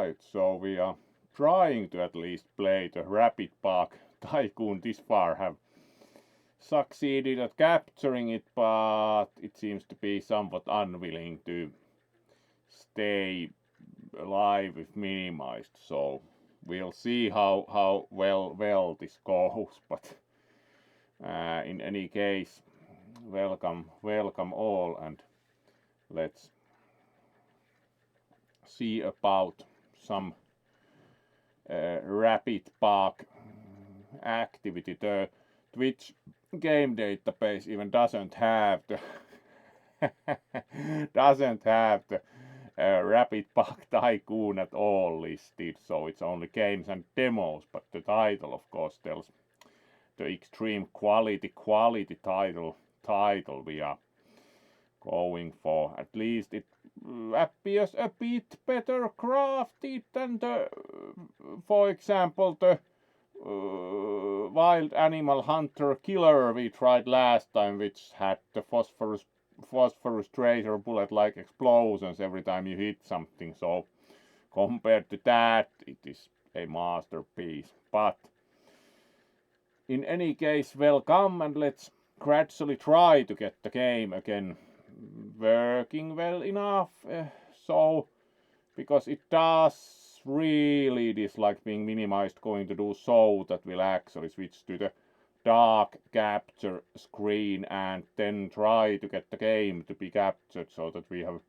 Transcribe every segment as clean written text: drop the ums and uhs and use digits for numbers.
Right, so we are trying to at least play the Rapid Park Tycoon this far, have succeeded at capturing it, but it seems to be somewhat unwilling to stay alive if minimized, so we'll see how well this goes, but in any case, welcome all, and let's see about some Rapid Park activity. The Twitch game database even doesn't have the Rapid Park Tycoon at all listed, so it's only games and demos, but the title of course tells the extreme quality title we are going for. At least it appears a bit better crafted than the, for example, the Wild Animal Hunter Killer we tried last time, which had the phosphorus tracer bullet-like explosions every time you hit something. So compared to that, it is a masterpiece. But in any case, welcome, and let's gradually try to get the game again working well enough, so because it does really dislike being minimized, going to do so that we'll actually switch to the dark capture screen and then try to get the game to be captured so that we have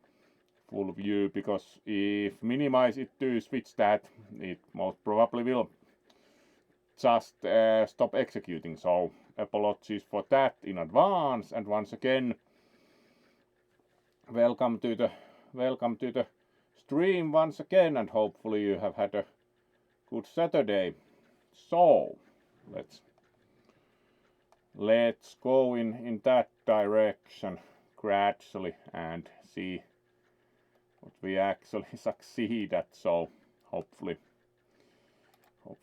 full view, because if minimize it to switch that, it most probably will just stop executing. So apologies for that in advance, and once again welcome to the stream once again, and hopefully you have had a good Saturday. So let's go in that direction gradually and see what we actually succeed at. So hopefully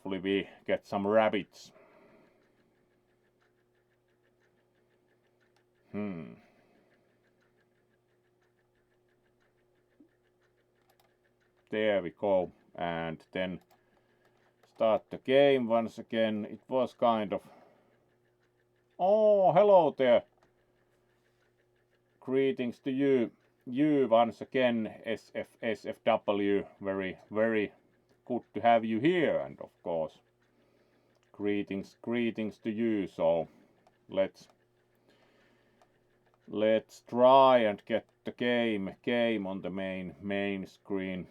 we get some rabbits. There we go, and then start the game once again. It was kind of, oh, hello there, greetings to you once again, SFW, very good to have you here, and of course greetings to you. So let's try and get the game on the main screen.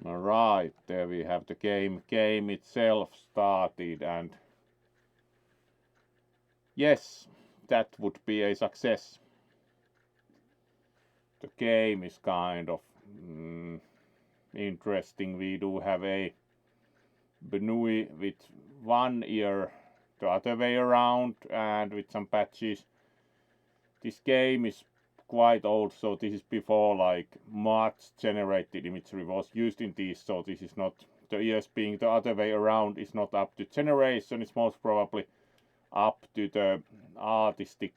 Alright, there we have the game itself started, and yes, that would be a success. The game is kind of interesting. We do have a bunny with one ear the other way around and with some patches. This game is quite old, so this is before like much generated imagery was used in these, so this is not, the ears being the other way around is not up to generation. It's most probably up to the artistic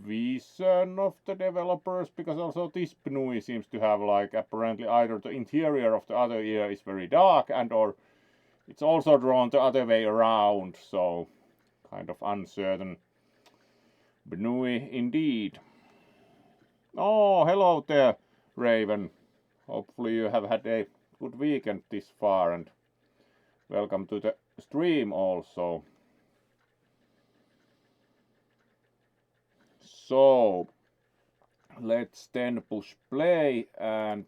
vision of the developers, because also this bunny seems to have like apparently either the interior of the other ear is very dark and or it's also drawn the other way around, so kind of uncertain bunny indeed. Oh, hello there, Raven. Hopefully you have had a good weekend this far, and welcome to the stream also. So let's then push play and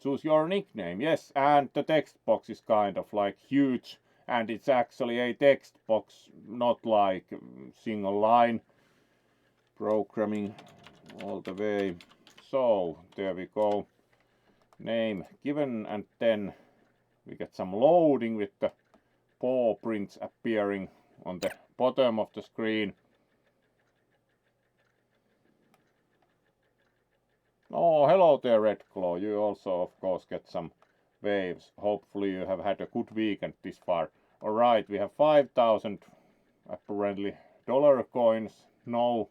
choose your nickname. Yes, and the text box is kind of like huge, and it's actually a text box, not like single line programming all the way. So there we go, name given, and then we get some loading with the paw prints appearing on the bottom of the screen. Oh, hello there, Redclaw. You also of course get some waves. Hopefully you have had a good weekend this far. Alright, we have 5,000 apparently dollar coins. No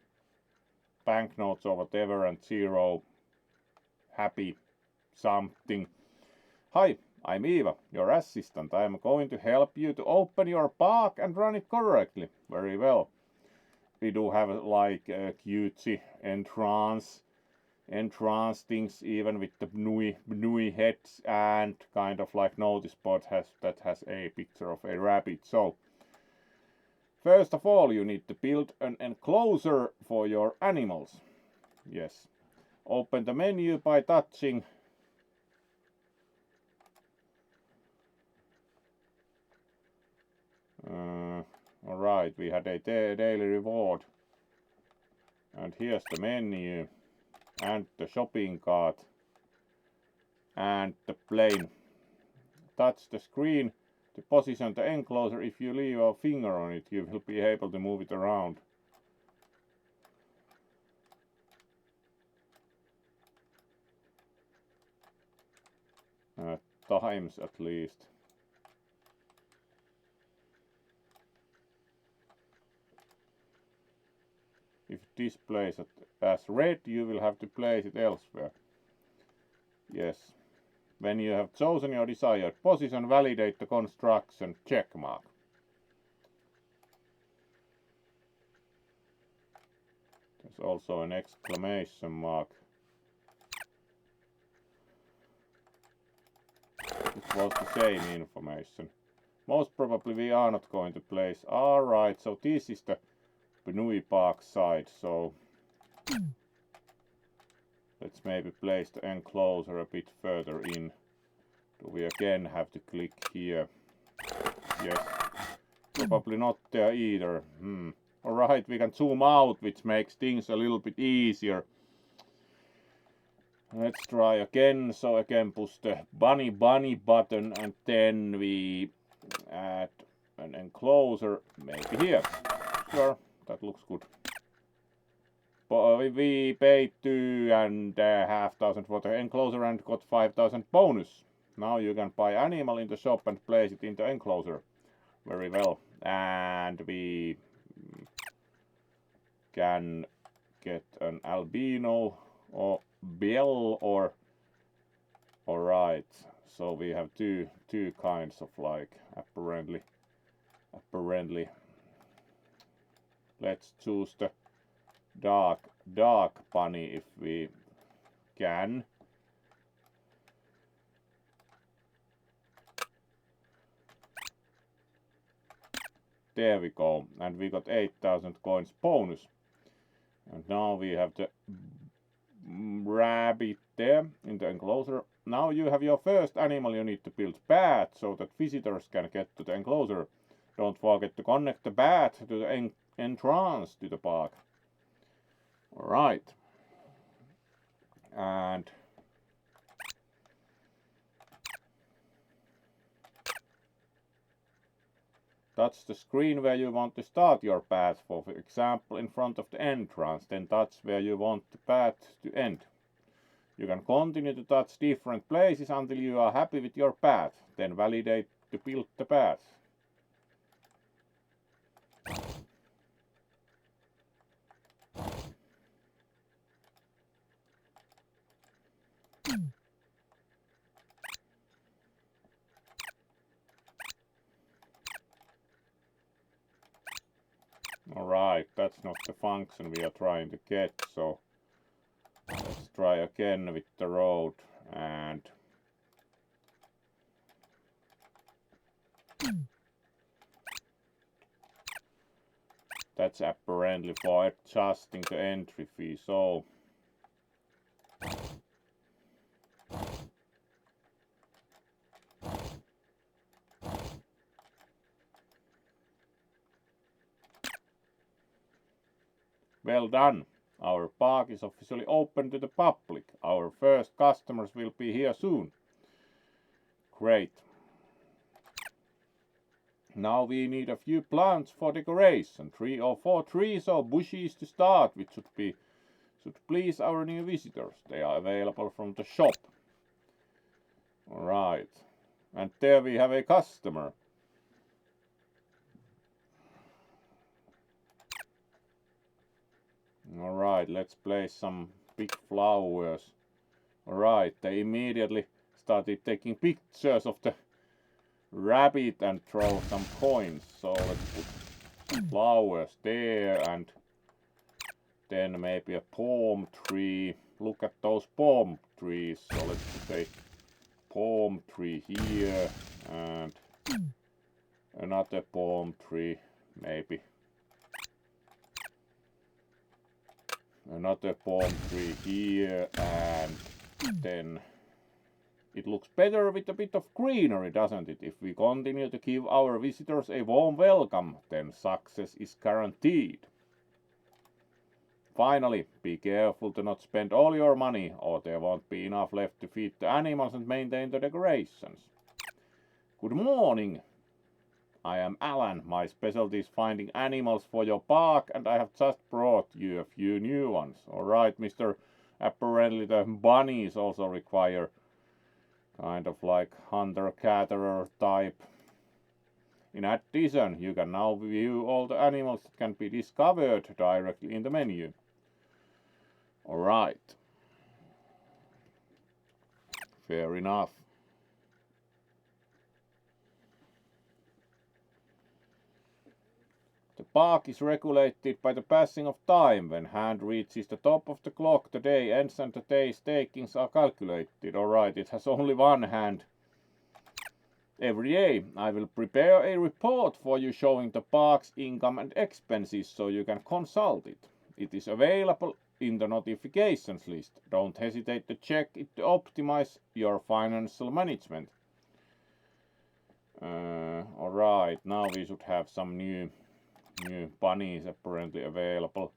banknotes or whatever, and 0 happy something. Hi, I'm Eva, your assistant. I'm going to help you to open your park and run it correctly. Very well. We do have like a cutesy entrance things, even with the bunny heads, and kind of like notice board that has a picture of a rabbit. So first of all, you need to build an enclosure for your animals. Yes. Open the menu by touching alright, we had a daily reward. And here's the menu. And the shopping cart. And the plane. Touch the screen to position the enclosure. If you leave a finger on it, you will be able to move it around. Times at least. If it displays it as red, you will have to place it elsewhere. Yes. When you have chosen your desired position, validate the construction check mark. There's also an exclamation mark. It was the same information. Most probably we are not going to place. Alright, so this is the Bunui Park side, so let's maybe place the enclosure a bit further in. Do we again have to click here? Yes. Probably not there either. Alright, we can zoom out, which makes things a little bit easier. Let's try again. So again, push the bunny button, and then we add an enclosure, maybe here. Sure, that looks good. But we paid 2,500 for the enclosure and got 5,000 bonus. Now you can buy animal in the shop and place it in the enclosure. Very well. And we can get an albino or bell or alright. So we have two kinds of like apparently. Let's choose the dark bunny if we can. There we go, and we got 8,000 coins bonus. And now we have the rabbit there in the enclosure. Now you have your first animal. You need to build bat so that visitors can get to the enclosure. Don't forget to connect the bat to the entrance to the park. Alright. And touch the screen where you want to start your path, for example in front of the entrance, then touch where you want the path to end. You can continue to touch different places until you are happy with your path, then validate to build the path. Alright, that's not the function we are trying to get, so let's try again with the road. And that's apparently for adjusting the entry fee. So well done. Our park is officially open to the public. Our first customers will be here soon. Great. Now we need a few plants for decoration. 3 or 4 trees or bushes to start, which should please our new visitors. They are available from the shop. Alright. And there we have a customer. Alright, let's place some big flowers. Alright, they immediately started taking pictures of the rabbit and throw some coins. So let's put flowers there, and then maybe a palm tree. Look at those palm trees. So let's put a palm tree here and another palm tree, maybe another palm tree here, and then it looks better with a bit of greenery, doesn't it? If we continue to give our visitors a warm welcome, then success is guaranteed. Finally, be careful to not spend all your money, or there won't be enough left to feed the animals and maintain the decorations. Good morning. I am Alan. My specialty is finding animals for your park, and I have just brought you a few new ones. Alright, Mr. Apparently the bunnies also require kind of like hunter-gatherer type. In addition, you can now view all the animals that can be discovered directly in the menu. Alright. Fair enough. The park is regulated by the passing of time. When hand reaches the top of the clock, the day ends and the day's takings are calculated. Alright, it has only one hand. Every day I will prepare a report for you showing the park's income and expenses so you can consult it. It is available in the notifications list. Don't hesitate to check it to optimize your financial management. Alright, now we should have some new bunnies apparently available.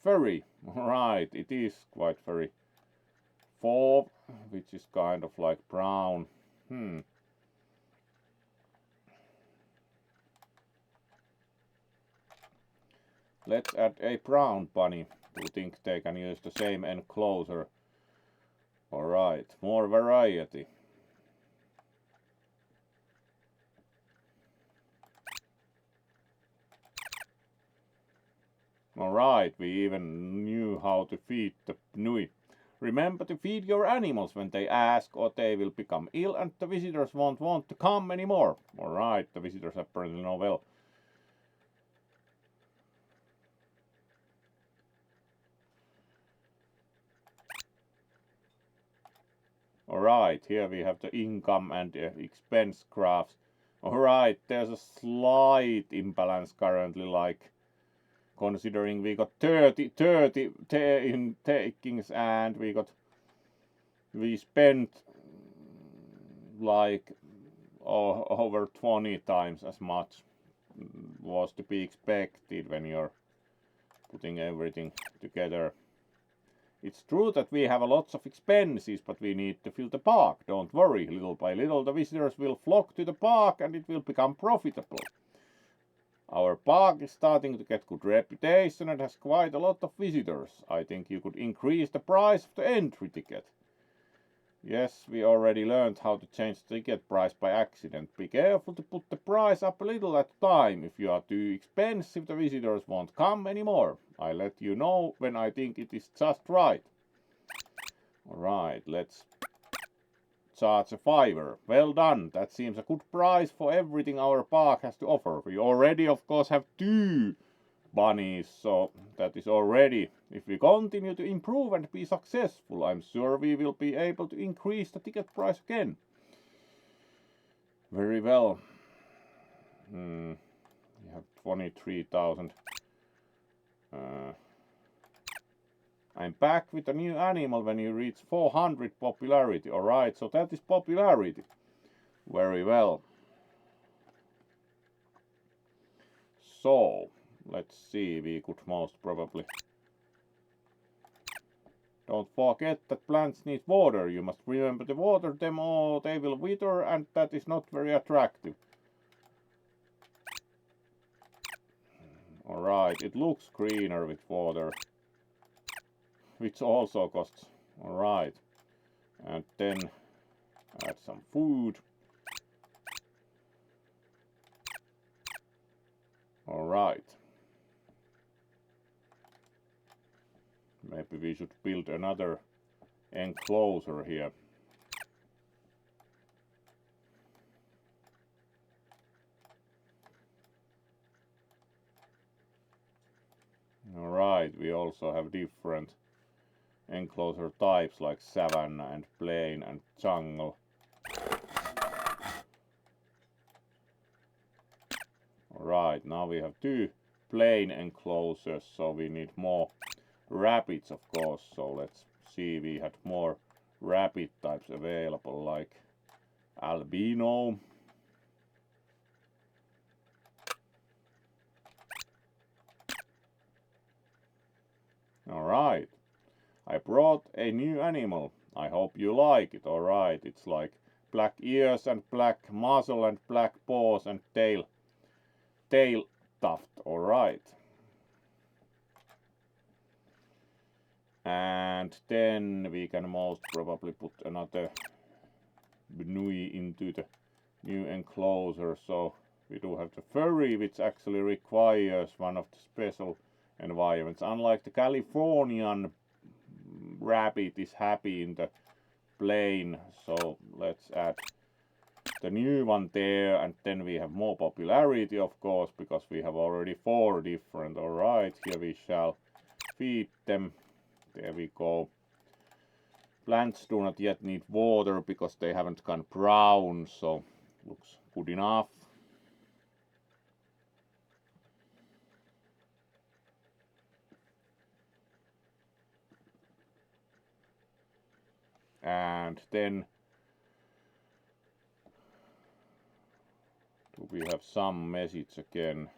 Furry. Alright, it is quite furry. 4, which is kind of like brown. Let's add a brown bunny. Do you think they can use the same enclosure? Alright, more variety. Alright, we even knew how to feed the Nui. Remember to feed your animals when they ask, or they will become ill and the visitors won't want to come anymore. Alright, the visitors apparently know well. Alright, here we have the income and expense graphs. Alright, there's a slight imbalance currently, like considering we got 30 in takings and we spent like over 20 times as much was to be expected when you're putting everything together. It's true that we have lots of expenses, but we need to fill the park. Don't worry, little by little the visitors will flock to the park and it will become profitable. Our park is starting to get good reputation and has quite a lot of visitors. I think you could increase the price of the entry ticket. Yes, we already learned how to change the ticket price by accident. Be careful to put the price up a little at a time. If you are too expensive, the visitors won't come anymore. I'll let you know when I think it is just right. Alright, let's charge a $5. Well done, that seems a good price for everything our park has to offer. We already of course have 2 bunnies, so that is already. If we continue to improve and be successful, I'm sure we will be able to increase the ticket price again. Very well. We have 23,000. I'm back with a new animal when you reach 400 popularity. Alright, so that is popularity. Very well. So, let's see, we could most probably. Don't forget that plants need water. You must remember to water them or they will wither, and that is not very attractive. Alright, it looks greener with water, which also costs. Alright, and then add some food. Alright. maybe we should build another enclosure here. Alright, we also have different enclosure types like savanna and plain and jungle. Alright, now we have 2 plain enclosures, so we need more rabbits, of course. So let's see, we had more rabbit types available, like albino, alright, I brought a new animal. I hope you like it. Alright, it's like black ears and black muzzle and black paws and tail tuft. Alright. And then we can most probably put another bunny into the new enclosure. So we do have the furry, which actually requires one of the special environments. Unlike the Californian rabbit is happy in the plain, so let's add the new one there, and then we have more popularity, of course, because we have already 4 different. Alright, here we shall feed them. There we go. Plants do not yet need water because they haven't gone brown, so looks good enough. And then do we have some message again?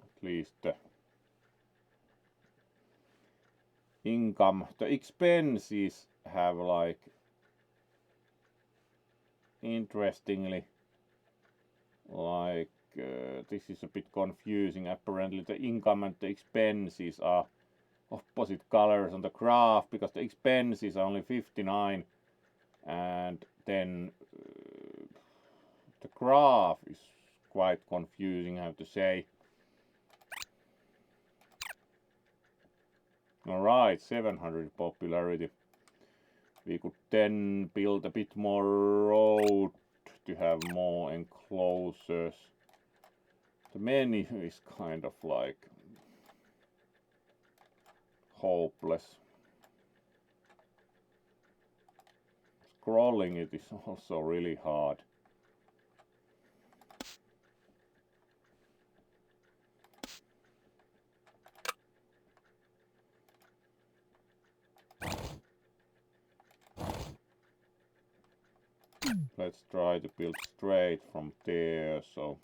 At least the income, the expenses have like interestingly like this is a bit confusing. Apparently the income and the expenses are opposite colors on the graph, because the expenses are only 59 and then the graph is quite confusing, how to say. Alright, 700 popularity. We could then build a bit more road to have more enclosures. The menu is kind of like hopeless. Scrolling it is also really hard. Let's try to build straight from there, so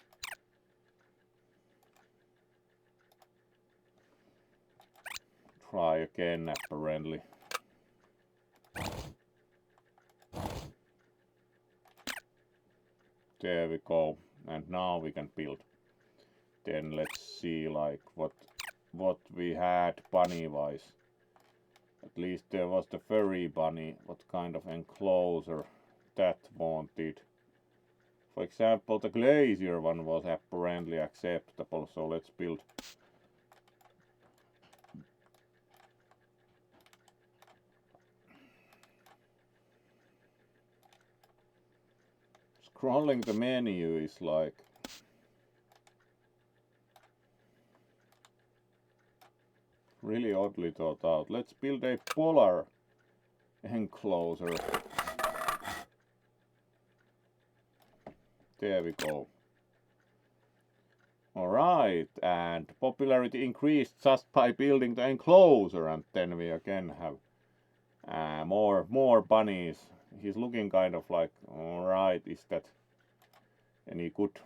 try again apparently. There we go, and now we can build. Then let's see like what we had bunny wise. At least there was the furry bunny. What kind of enclosure that wanted? For example, the glacier one was apparently acceptable, so let's build. Scrolling the menu is like really oddly thought out. Let's build a polar enclosure. There we go. Alright, and popularity increased just by building the enclosure, and then we again have more bunnies. He's looking kind of like, alright, is that any good?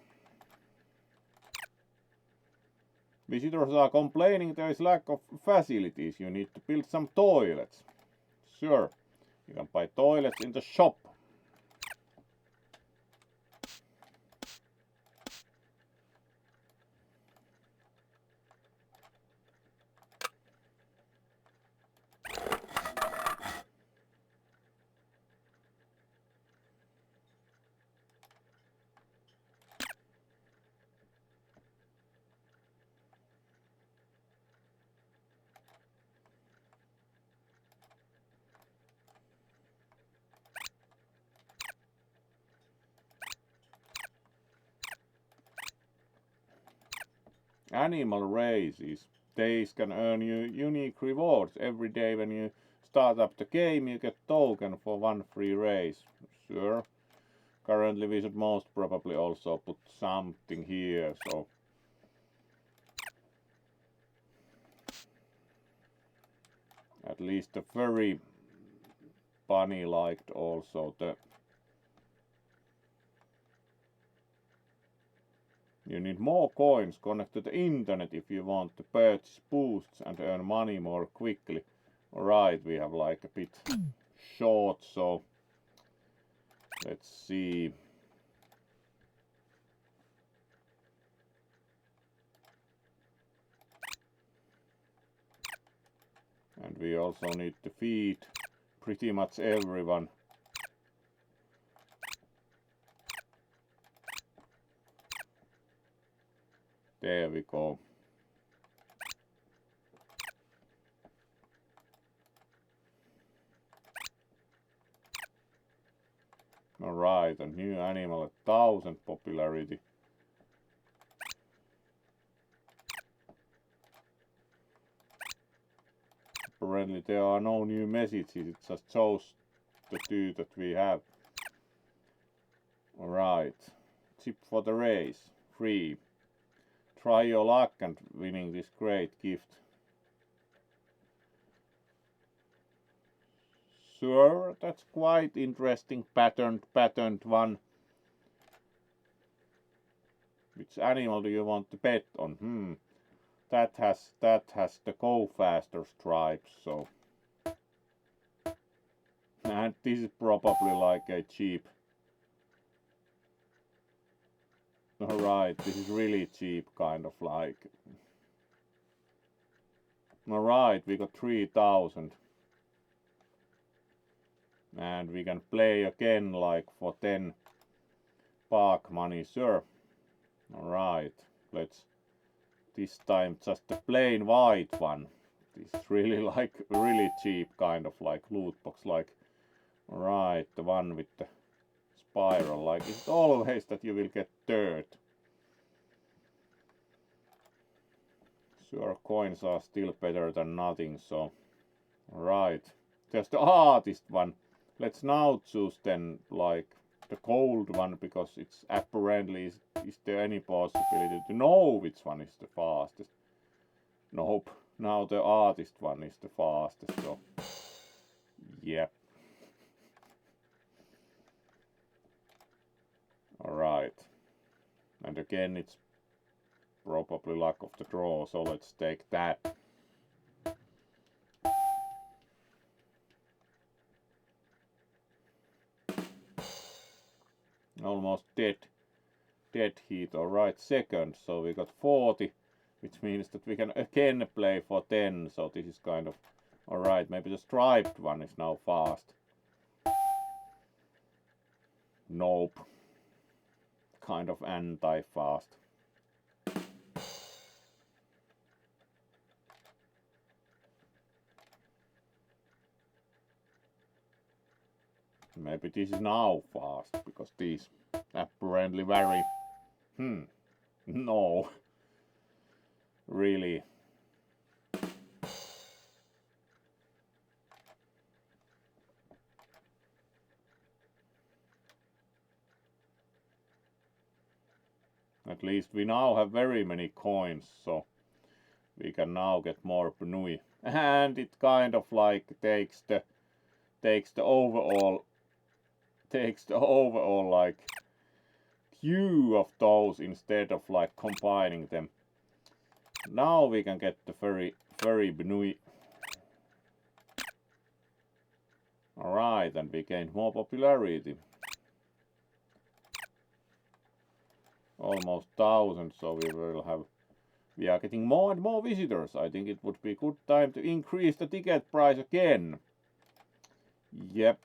Visitors are complaining there is lack of facilities. You need to build some toilets. Sure, you can buy toilets in the shop. Animal races. These can earn you unique rewards every day when you start up the game. You get token for one free race. Sure. Currently we should most probably also put something here, so at least the furry bunny liked also the. You need more coins. Connect to the internet if you want to purchase boosts and earn money more quickly. Alright, we have like a bit short, so let's see. And we also need to feed pretty much everyone. There we go. Alright, a new animal at 1000 popularity. Apparently there are no new messages, it just shows the two that we have. Alright, tip for the race, free. Try your luck and winning this great gift. Sure, that's quite interesting patterned one. Which animal do you want to bet on? That has the go faster stripes, so. And this is probably like a cheap. Alright, this is really cheap, kind of like. Alright, we got 3000. And we can play again like for 10 park money, sure. Alright, let's this time just the plain white one. This is really like really cheap kind of like loot box, like. Alright, the one with the spiral, like it's always that you will get dirt. Sure, coins are still better than nothing, so. Alright, there's the artist one. Let's now choose then like the gold one, because it's apparently is there any possibility to know which one is the fastest? Nope. Now the artist one is the fastest, so yep. Alright. And again it's probably luck of the draw, so let's take that. Almost dead heat. Alright, second, so we got 40, which means that we can again play for 10, so this is kind of alright. Maybe the striped one is now fast. Nope, kind of anti-fast. Maybe this is now fast, because these apparently vary. No. Really. At least we now have very many coins, so we can now get more bunny. And it kind of like takes the overall like queue of those instead of like combining them. Now we can get the very bunny. Alright, and we gained more popularity. Almost 1000, so we are getting more and more visitors. I think it would be good time to increase the ticket price again. Yep.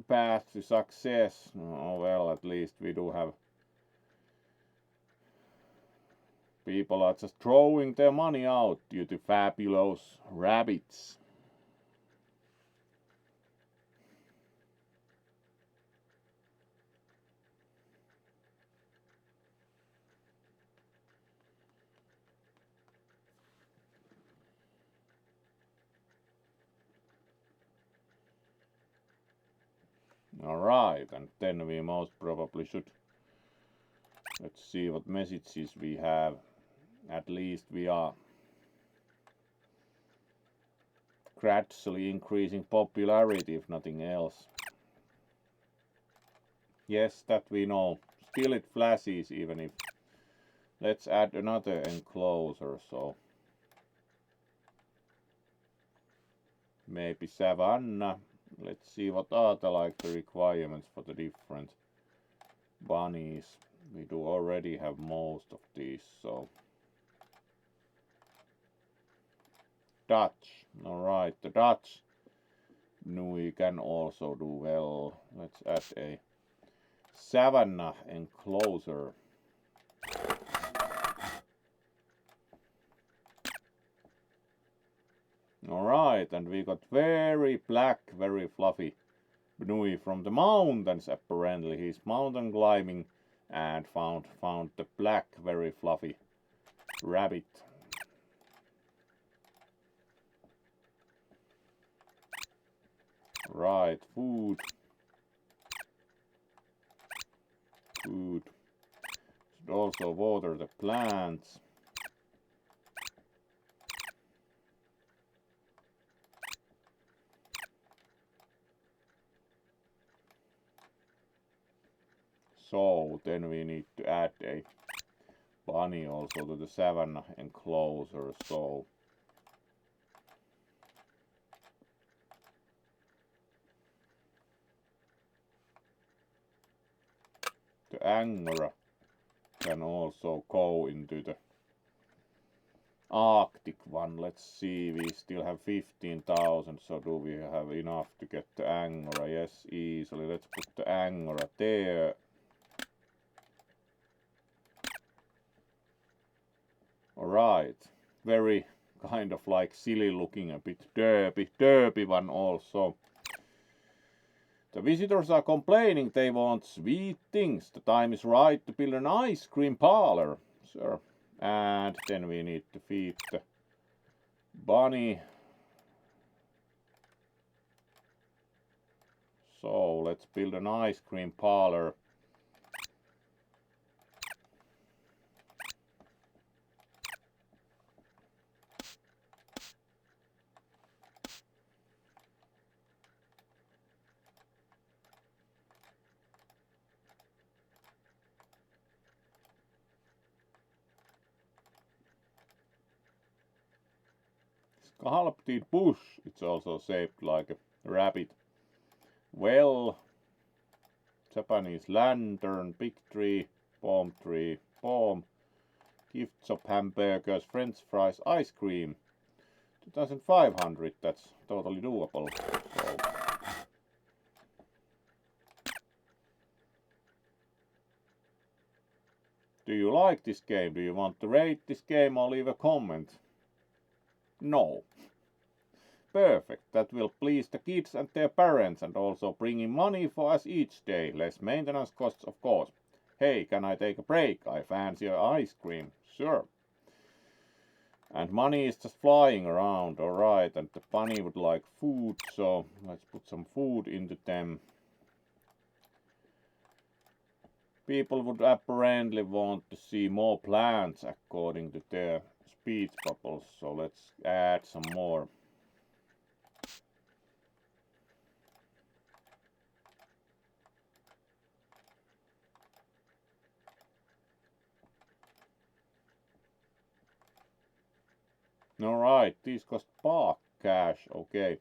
Path to success. Oh well, at least we do have People are just throwing their money out due to fabulous rabbits. Alright, and then we most probably should, let's see what messages we have. At least we are gradually increasing popularity, if nothing else. Yes, that we know. Still it flashes even if... Let's add another enclosure, so... Maybe savanna. Let's see what are the requirements for the different bunnies. We do already have most of these, so... Dutch. Alright, the Dutch we can also do well. Let's add a savanna enclosure. Alright, and we got very black, very fluffy Bnui from the mountains apparently. He's mountain climbing and found the black, very fluffy rabbit. Right, food. Should also water the plants. So then we need to add a bunny also to the savanna enclosure. So the angora can also go into the Arctic one. Let's see, we still have 15,000, so do we have enough to get the angora? Yes, easily. Let's put the angora there. Alright, very kind of like silly looking, a bit derpy one also. The visitors are complaining they want sweet things. The time is right to build an ice cream parlor. Sure. And then we need to feed the bunny. So let's build an ice cream parlor. Sculpted bush, it's also shaped like a rabbit. Well, Japanese lantern, big tree, palm, gifts of hamburgers, french fries, ice cream. 2,500, that's totally doable. So. Do you like this game? Do you want to rate this game or leave a comment? No. Perfect, that will please the kids and their parents and also bring in money for us each day. Less maintenance costs, of course. Hey, can I take a break? I fancy ice cream. Sure. And money is just flying around, alright, and the bunny would like food, so let's put some food into them. People would apparently want to see more plants according to their speech bubbles, so let's add some more. Alright, these cost park cash, okay.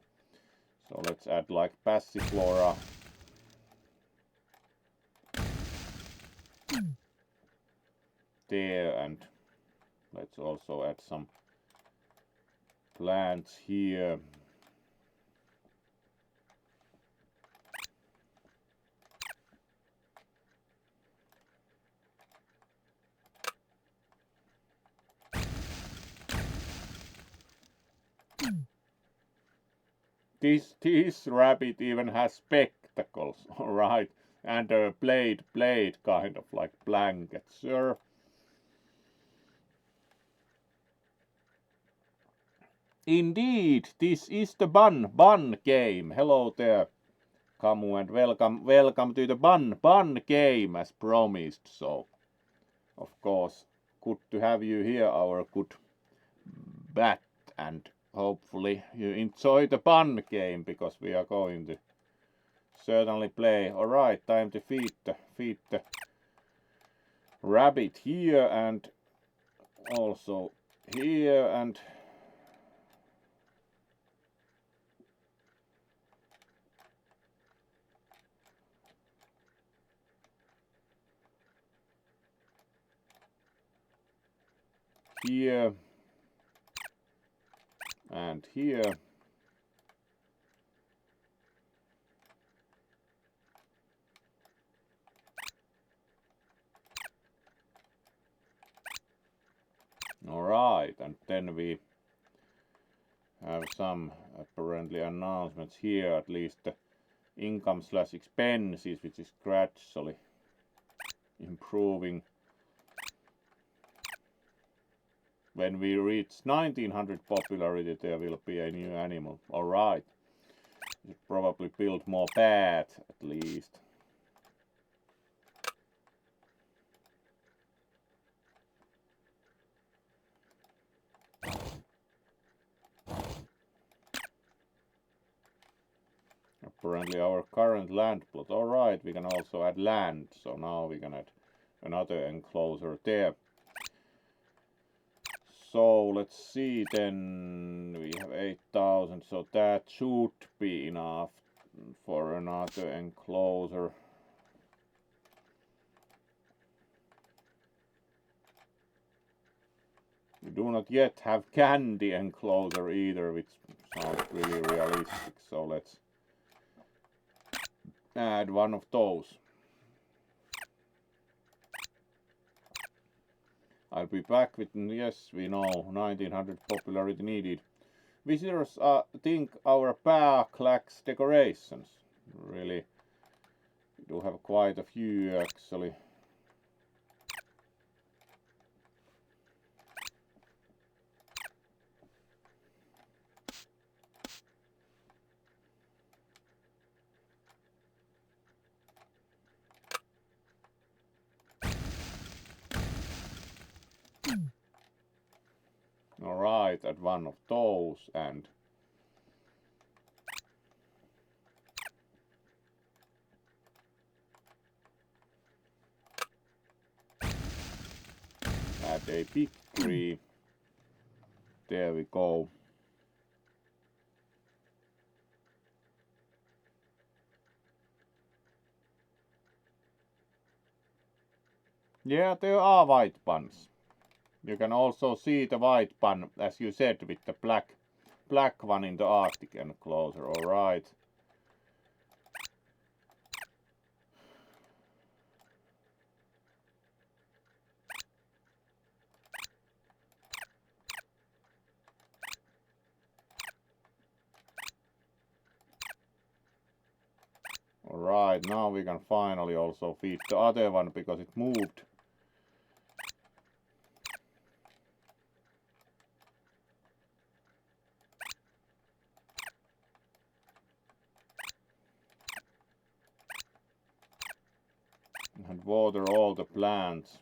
So let's add like passiflora. There, and let's also add some plants here. this rabbit even has spectacles, alright, and a blade kind of like blanket, sir. Indeed, this is the bun game. Hello there, Kamu, and welcome to the bun game as promised. So, of course, good to have you here, our good bat, and hopefully you enjoy the bun game because we are going to certainly play. Alright, time to feed the rabbit here and also here and here and here. Alright, and then we have some apparently announcements here, at least the income/expenses, which is gradually improving. When we reach 1900 popularity, there will be a new animal. Alright, we should probably build more bats at least. Apparently our current land plot. Alright, we can also add land, so now we can add another enclosure there. So let's see, then we have 8000, so that should be enough for another enclosure. We do not yet have candy enclosure either, which sounds really realistic, so let's add one of those. I'll be back with, yes, we know, 1900 popularity needed. Visitors think our park lacks decorations. Really, we do have quite a few actually. Alright, add one of those and add a big tree. There we go. Yeah, there are white buns. You can also see the white bun, as you said, with the black one in the Arctic enclosure. Alright. Alright, now we can finally also feed the other one because it moved. And water all the plants.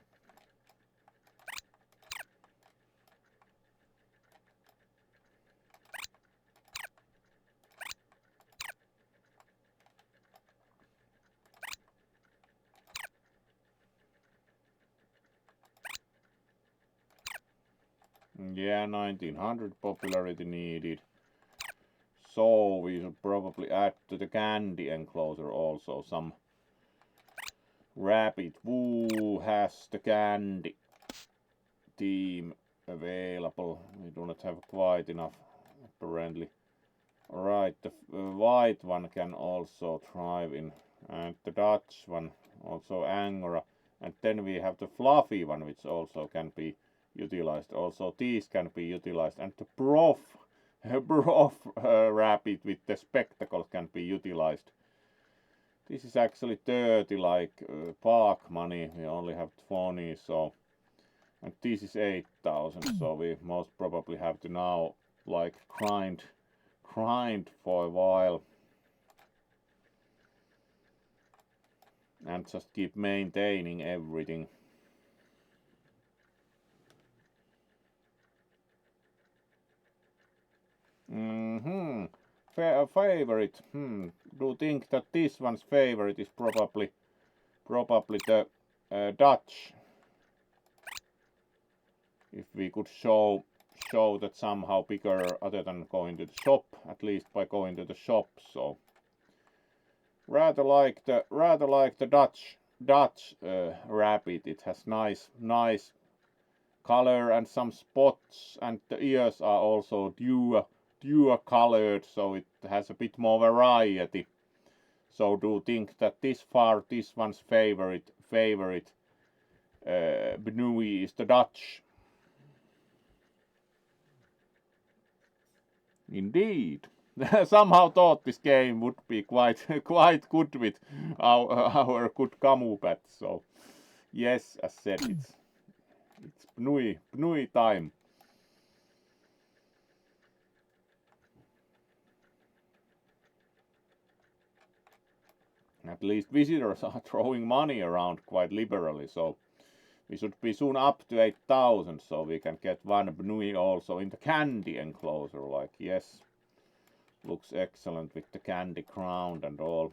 Yeah, 1900 popularity needed. So we should probably add to the candy enclosure also some rabbit. Who has the candy team available? We do not have quite enough apparently. Alright, the white one can also thrive in, and the Dutch one, also Angora, and then we have the fluffy one which also can be utilized. Also these can be utilized, and the prof broth rabbit with the spectacles can be utilized. This is actually 30 like park money. We only have 20, so, and this is 8,000, so we most probably have to now like grind for a while and just keep maintaining everything. Favorite. Do you think that this one's favorite is probably the Dutch? If we could show that somehow bigger, other than going to the shop, at least by going to the shop. So rather like the Dutch rabbit. It has nice color and some spots, and the ears are also dual colored, so it has a bit more variety. So do you think that this one's favorite Benui is the Dutch? Indeed. Somehow thought this game would be quite good with our good Camu bats. So yes, as said, it's Benui time. At least visitors are throwing money around quite liberally, so we should be soon up to 8,000, so we can get one Benui also in the candy enclosure. Like, yes, looks excellent with the candy ground and all.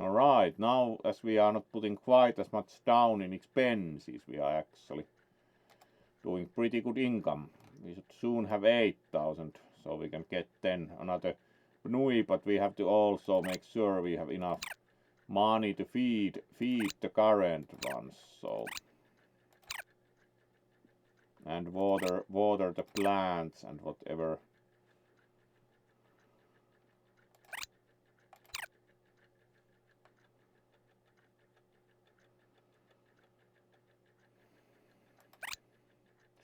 Alright, now as we are not putting quite as much down in expenses, we are actually doing pretty good income. We should soon have 8,000, so we can get then another Benui, but we have to also make sure we have enough money to feed the current ones, so, and water the plants and whatever.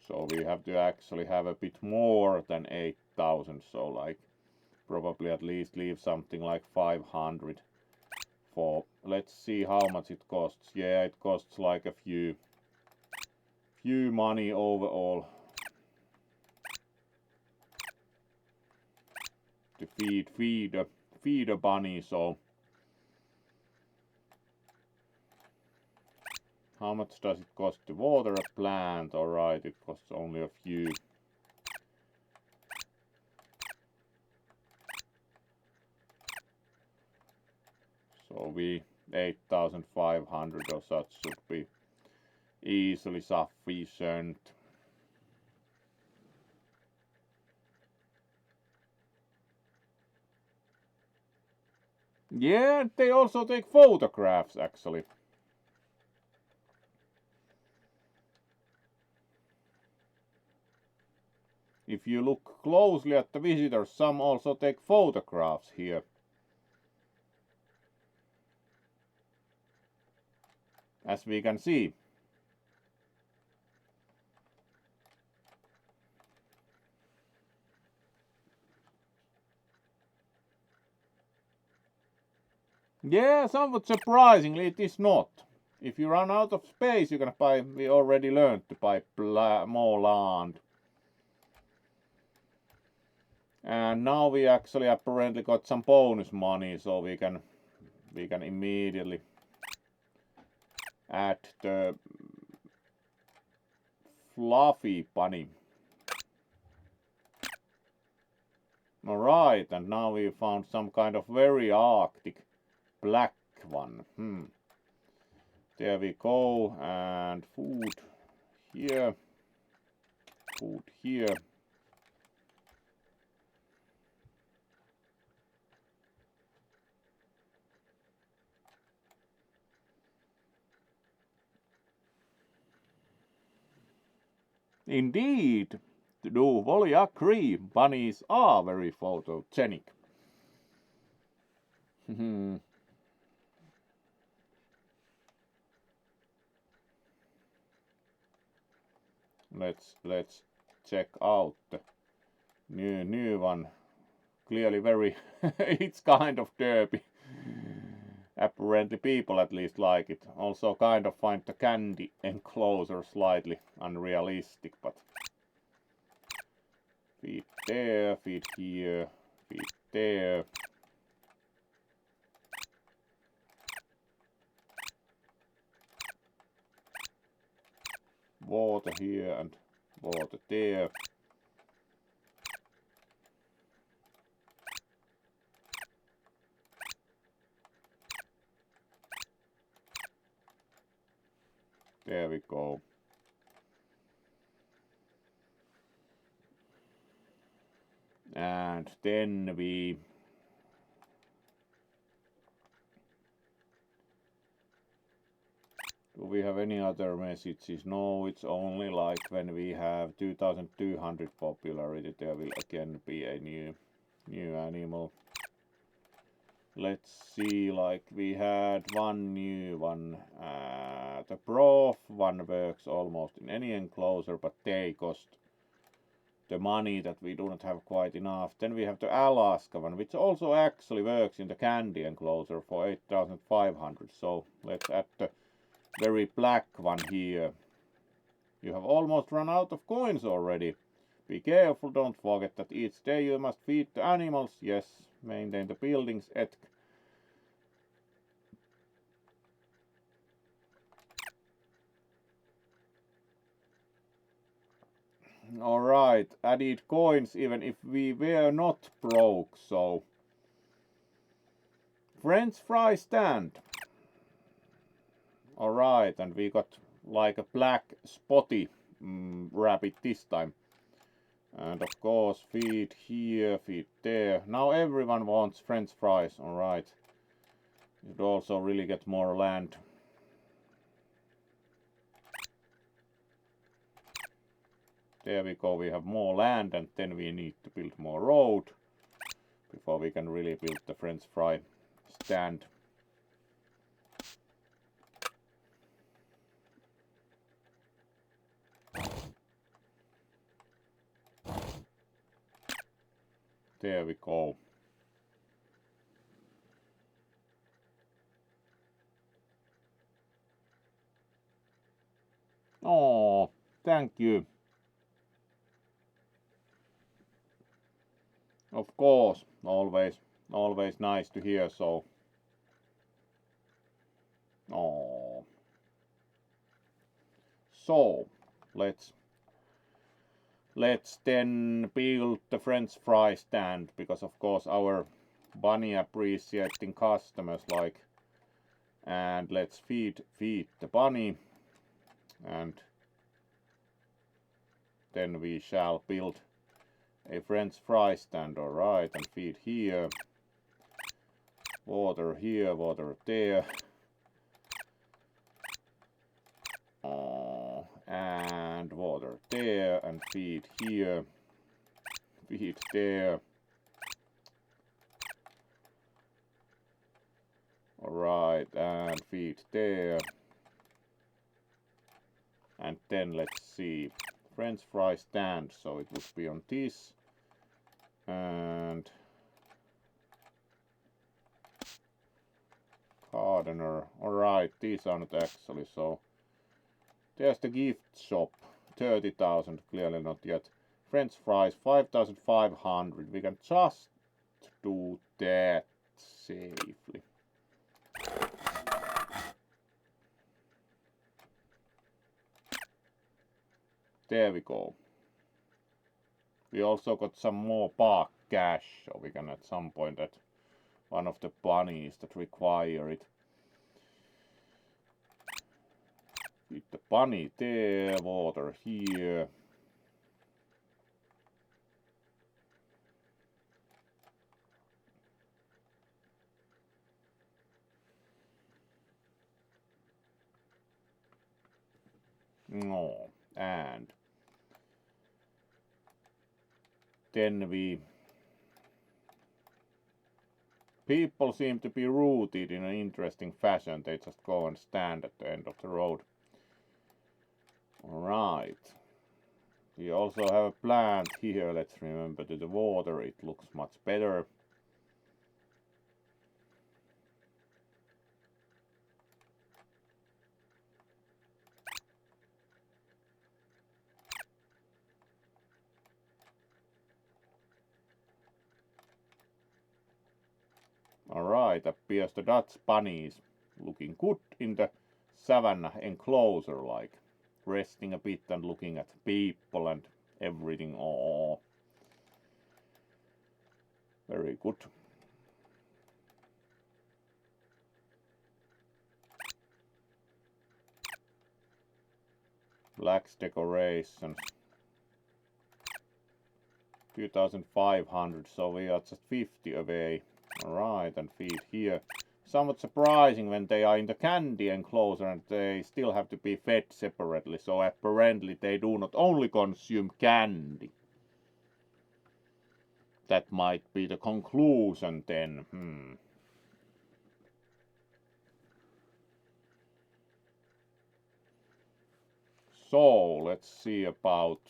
So we have to actually have a bit more than 8,000, so like probably at least leave something like 500 for, let's see how much it costs. Yeah, it costs like a few money overall to feed a bunny. So how much does it cost to water a plant? Alright, it costs only a few. So we 8,500 or such should be easily sufficient. Yeah, they also take photographs actually. If you look closely at the visitors, some also take photographs here. As we can see. Yeah, somewhat surprisingly it is not. If you run out of space, you can buy, we already learned to buy more land. And now we actually apparently got some bonus money, so we can immediately add the fluffy bunny. Alright, and now we found some kind of very arctic black one. There we go, and food here, food here. Indeed, do fully agree, bunnies are very photogenic. let's check out the new one. Clearly very it's kind of derpy. Apparently people at least like it. Also kind of find the candy enclosure slightly unrealistic, but feed there, feed here, feed there. Water here and water there. There we go. And then do we have any other messages? No, it's only like when we have 2200 popularity, there will again be a new animal. Let's see, like we had one new one. The prof one works almost in any enclosure, but they cost the money that we do not have quite enough. Then we have the Alaska one, which also actually works in the candy enclosure for 8500. So let's add the very black one here. You have almost run out of coins already. Be careful, don't forget that each day you must feed the animals. Yes, maintain the buildings, etc. Alright, added coins even if we were not broke, so French fry stand. Alright, and we got like a black spotty rabbit this time. And of course feed here, feed there. Now everyone wants French fries, alright. You'd also really get more land. There we go, we have more land, and then we need to build more road before we can really build the French fry stand. There we go. Oh, thank you. Of course, always nice to hear, so. Oh. So, let's then build the French fry stand, because of course our bunny appreciating customers like. And let's feed the bunny, and then we shall build a French fry stand. Alright, and feed here, water here, water there, and water there, and feed here, feed there. Alright, and feed there. And then let's see, French fry stand, so it would be on this, and gardener. Alright, these are not actually, so there's the gift shop, 30,000, clearly not yet. French fries, 5,500, we can just do that safely. There we go. We also got some more park cash, so we can at some point add one of the bunnies that require it. Feed the bunny there, water here. No, and then people seem to be rooted in an interesting fashion. They just go and stand at the end of the road. Alright. We also have a plant here. Let's remember to the water. It looks much better. Alright, appears the Dutch bunnies looking good in the savanna enclosure, like resting a bit and looking at people and everything. Oh, very good. Flax decorations. 2500, so we are just 50 away. Alright, and feed here. Somewhat surprising when they are in the candy enclosure and they still have to be fed separately, so apparently they do not only consume candy. That might be the conclusion then. So, let's see about...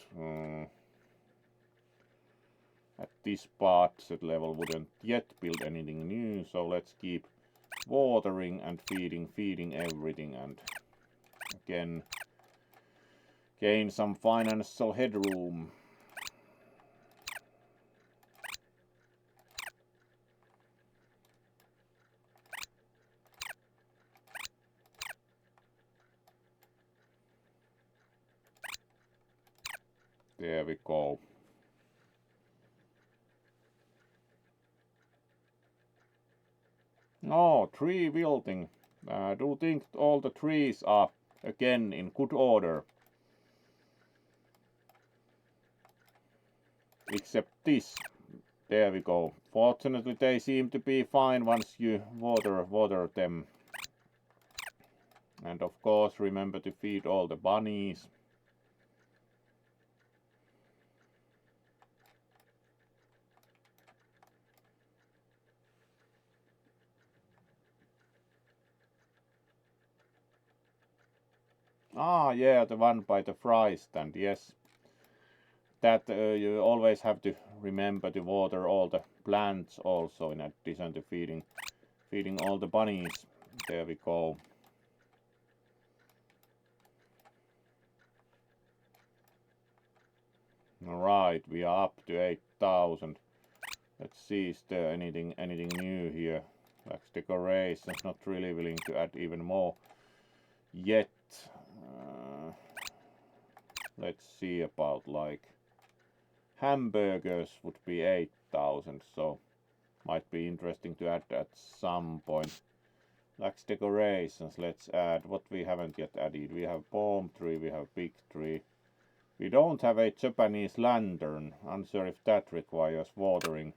at this part, set level wouldn't yet build anything new, so let's keep watering and feeding everything, and again gain some financial headroom. There we go. No, tree wilting. I do think all the trees are again in good order. Except this. There we go. Fortunately they seem to be fine once you water them. And of course remember to feed all the bunnies. Ah, yeah, the one by the fry stand, yes. That you always have to remember to water all the plants also, in addition to feeding all the bunnies. There we go. Alright, we are up to 8,000. Let's see, is there anything new here? Like decorations, not really willing to add even more yet. Let's see about like hamburgers would be 8,000, so might be interesting to add at some point. Like decorations, let's add what we haven't yet added. We have palm tree, we have big tree. We don't have a Japanese lantern. Unsure if that requires watering.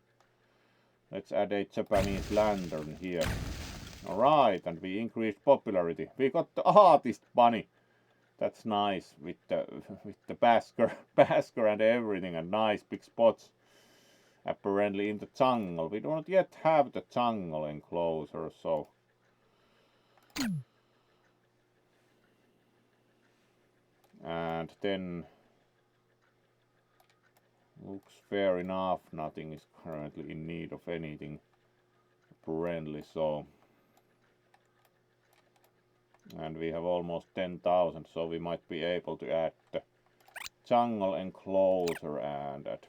Let's add a Japanese lantern here. Alright, and we increased popularity. We got the artist bunny. That's nice with the basker and everything, and nice big spots. Apparently in the jungle. We do not yet have the jungle enclosure, so and then looks fair enough. Nothing is currently in need of anything apparently, so and we have almost 10,000, so we might be able to add the jungle enclosure and add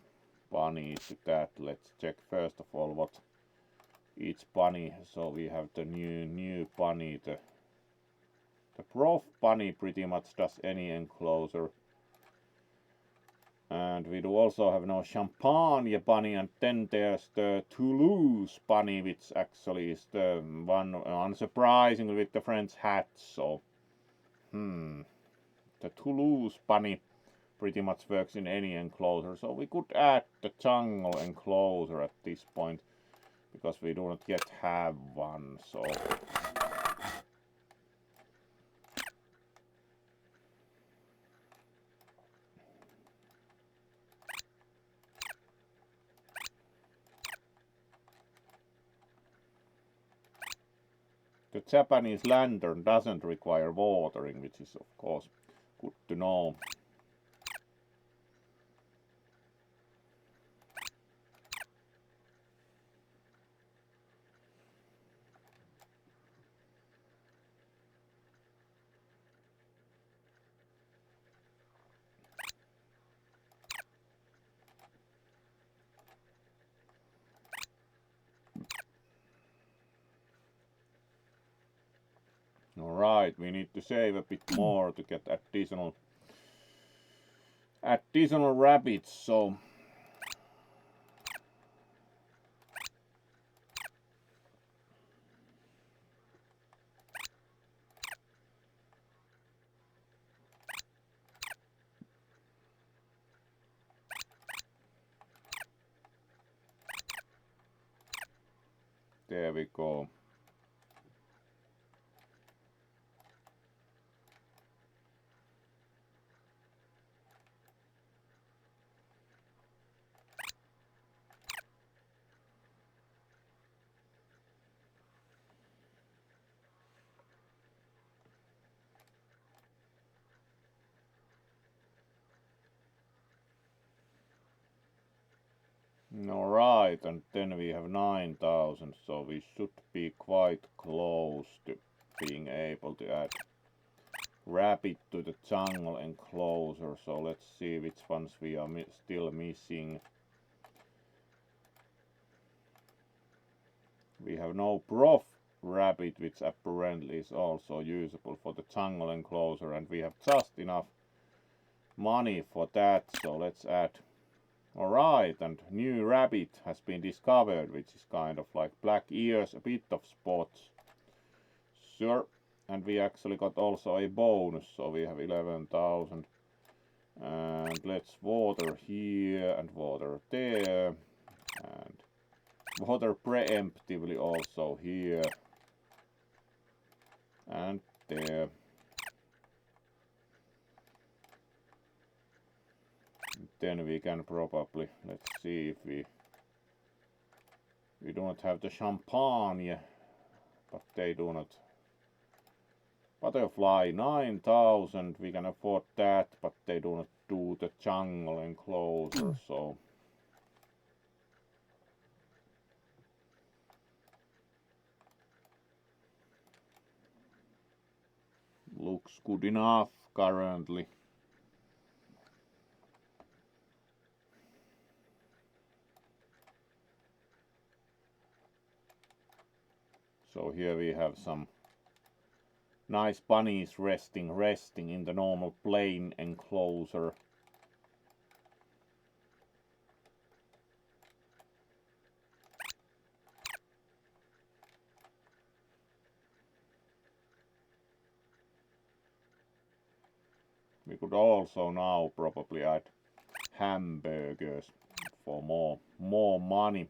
bunnies to that. Let's check first of all what each bunny. So we have the new bunny. The prof bunny pretty much does any enclosure. And we do also have no champagne bunny, and then there's the Toulouse bunny, which actually is the one unsurprisingly with the French hat. So the Toulouse bunny pretty much works in any enclosure, so we could add the jungle enclosure at this point, because we do not yet have one. So the Japanese lantern doesn't require watering, which is of course good to know. Alright, we need to save a bit more to get additional rabbits, so there we go. Alright, and then we have 9,000, so we should be quite close to being able to add rabbit to the jungle enclosure. So let's see which ones we are still missing. We have no prof rabbit, which apparently is also usable for the jungle enclosure, and we have just enough money for that, so let's add. Alright, and new rabbit has been discovered, which is kind of like black ears, a bit of spots. Sure, and we actually got also a bonus, so we have 11,000. And let's water here and water there, and water preemptively also here and there. Then we can probably, let's see if we do not have the champagne, but they do not. Butterfly 9,000, we can afford that, but they do not do the jungle enclosure, so looks good enough currently. So here we have some nice bunnies resting in the normal plain enclosure. We could also now probably add hamburgers for more money.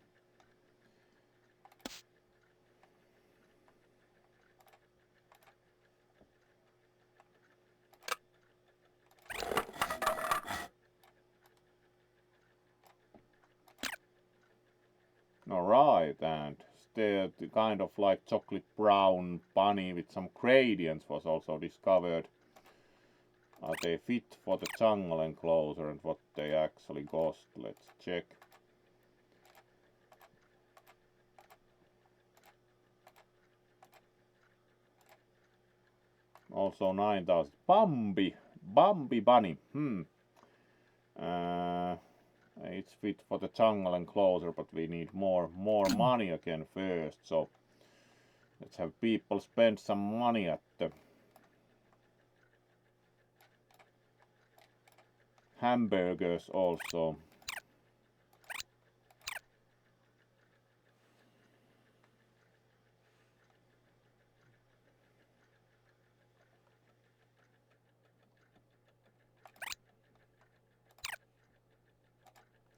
Alright, and the kind of like chocolate brown bunny with some gradients was also discovered. Are they fit for the jungle enclosure and what they actually cost? Let's check. Also 9,000. Bambi bunny. It's fit for the jungle enclosure, but we need more money again first. So let's have people spend some money at the hamburgers also.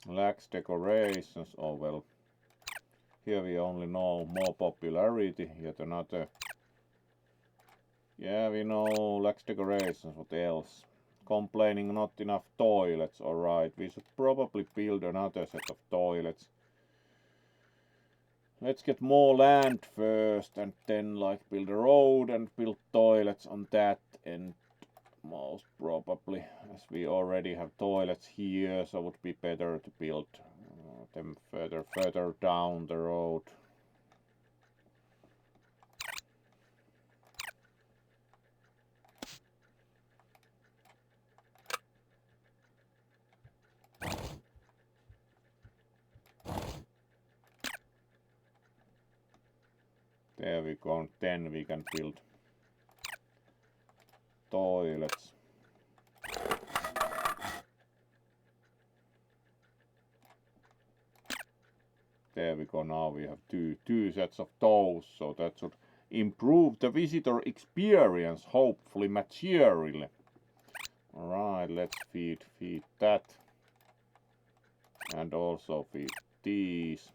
Lax decorations, oh well. Here we only know more popularity, yet another. Yeah, we know lax decorations, what else? Complaining not enough toilets, alright. We should probably build another set of toilets. Let's get more land first and then like build a road and build toilets on that end. Most probably, as we already have toilets here, so it would be better to build them further down the road. There we go, then we can build toilets. There we go. Now we have two sets of those, so that should improve the visitor experience, hopefully materially. Alright, let's feed that. And also feed these.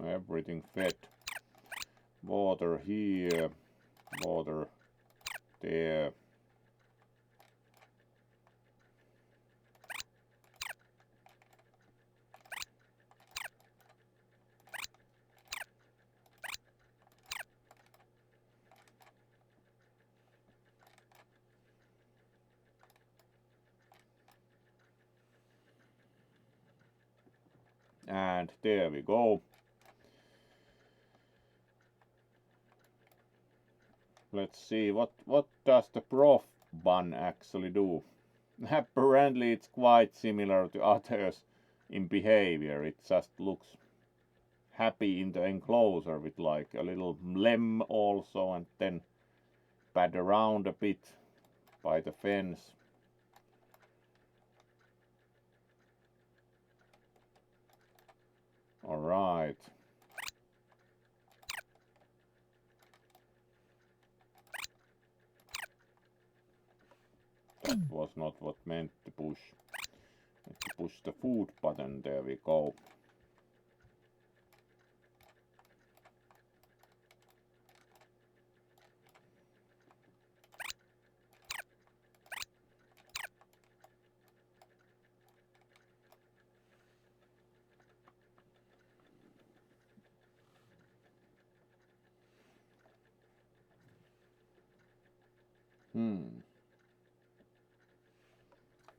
Everything fed. Water here, water there. And there we go. Let's see what does the prof bun actually do. Apparently it's quite similar to others in behavior. It just looks happy in the enclosure with like a little lem also, and then pad around a bit by the fence. All right. That was not what meant to push. To push the food button. There we go.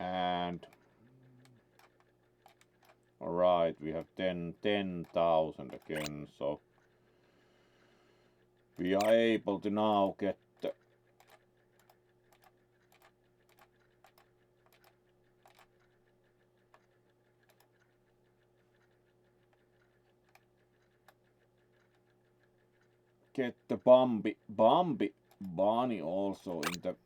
And all right, we have 10,000 again, so we are able to now get the bunny also in the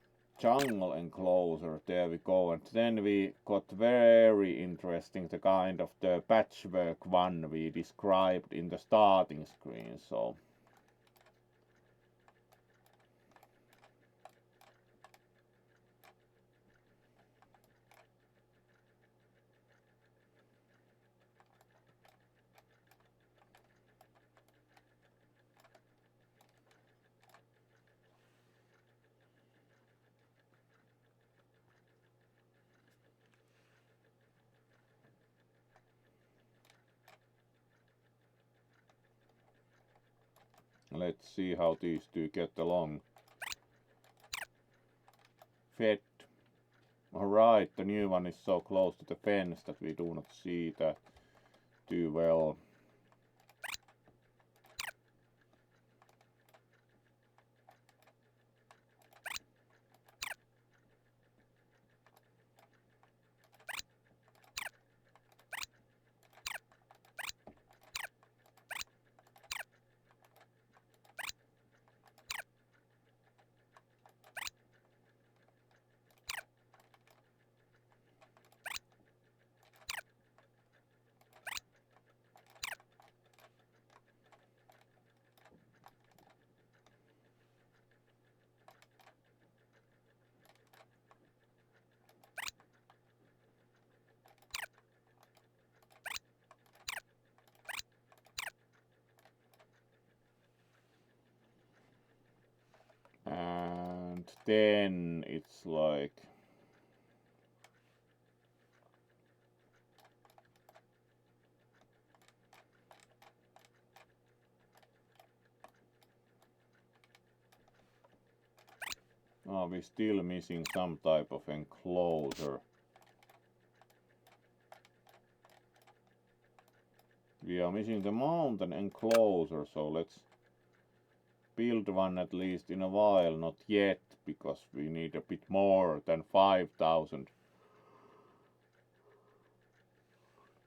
jungle enclosure. There we go. And then we got very interesting, the kind of the patchwork one we described in the starting screen. So let's see how these two get along. Fed. Alright, the new one is so close to the fence that we do not see that too well. And then it's like we're still missing some type of enclosure. We are missing the mountain enclosure, so let's build one at least in a while. Not yet, because we need a bit more than 5,000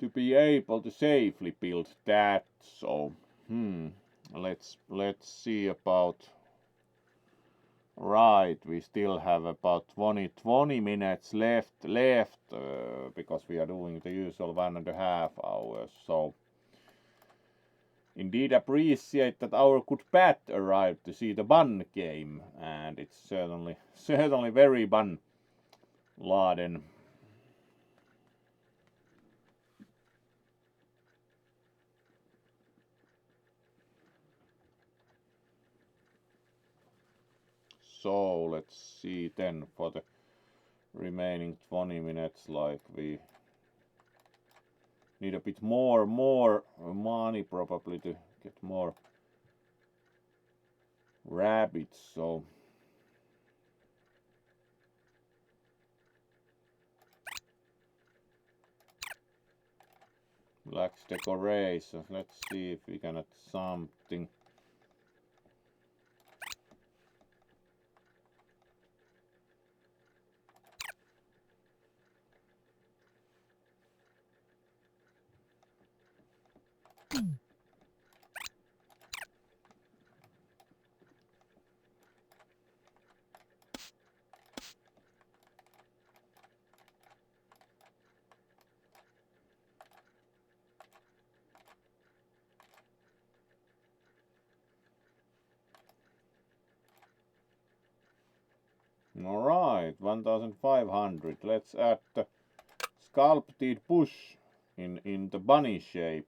to be able to safely build that. So let's see about. Right, we still have about 20 minutes left because we are doing the usual 1.5 hours. So indeed appreciate that our good Pat arrived to see the bun game, and it's certainly very bun laden. So let's see then for the remaining 20 minutes, like we need a bit more money probably to get more rabbits. So black decorations, let's see if we can add something. Alright, 1500. Let's add the sculpted bush in the bunny shape.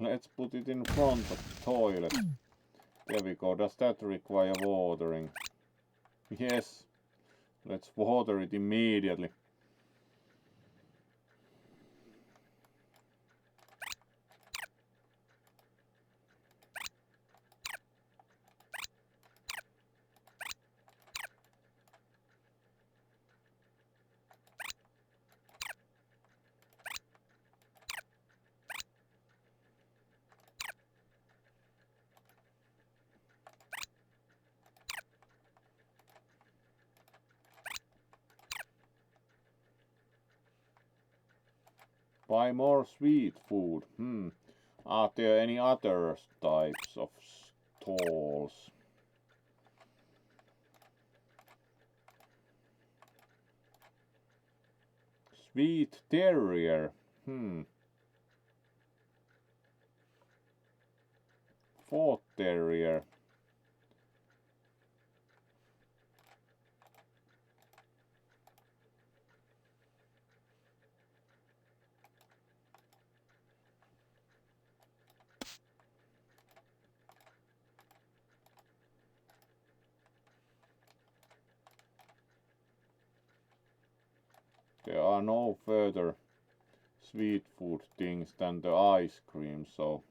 Let's put it in front of the toilet. There we go. Does that require watering? Yes. Let's water it immediately. Buy more sweet food. Are there any other types of stalls? Sweet terrier. Fort terrier. There are no further sweet food things than the ice cream, so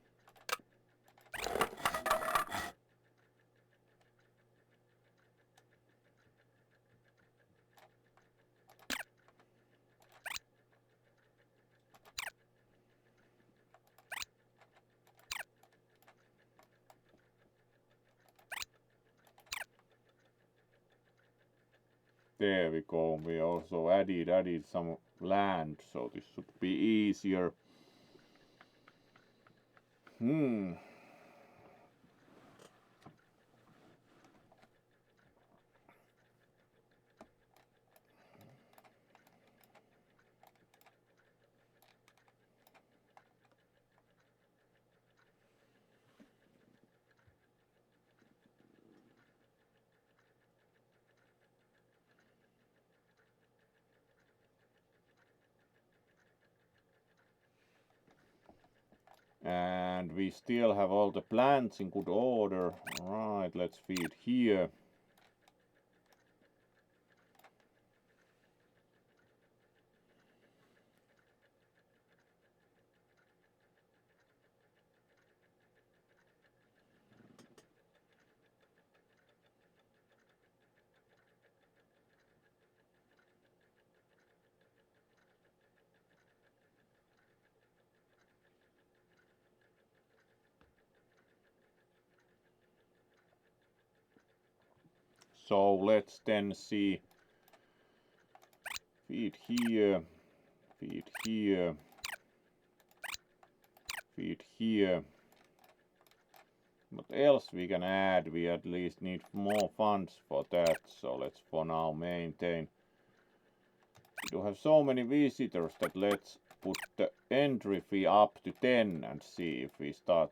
there we go. We also added some land, so this should be easier. And we still have all the plants in good order. Right, let's feed here. So let's then see. Feed here. Feed here. Feed here. What else we can add? We at least need more funds for that. So let's for now maintain. We do have so many visitors that let's put the entry fee up to 10 and see if we start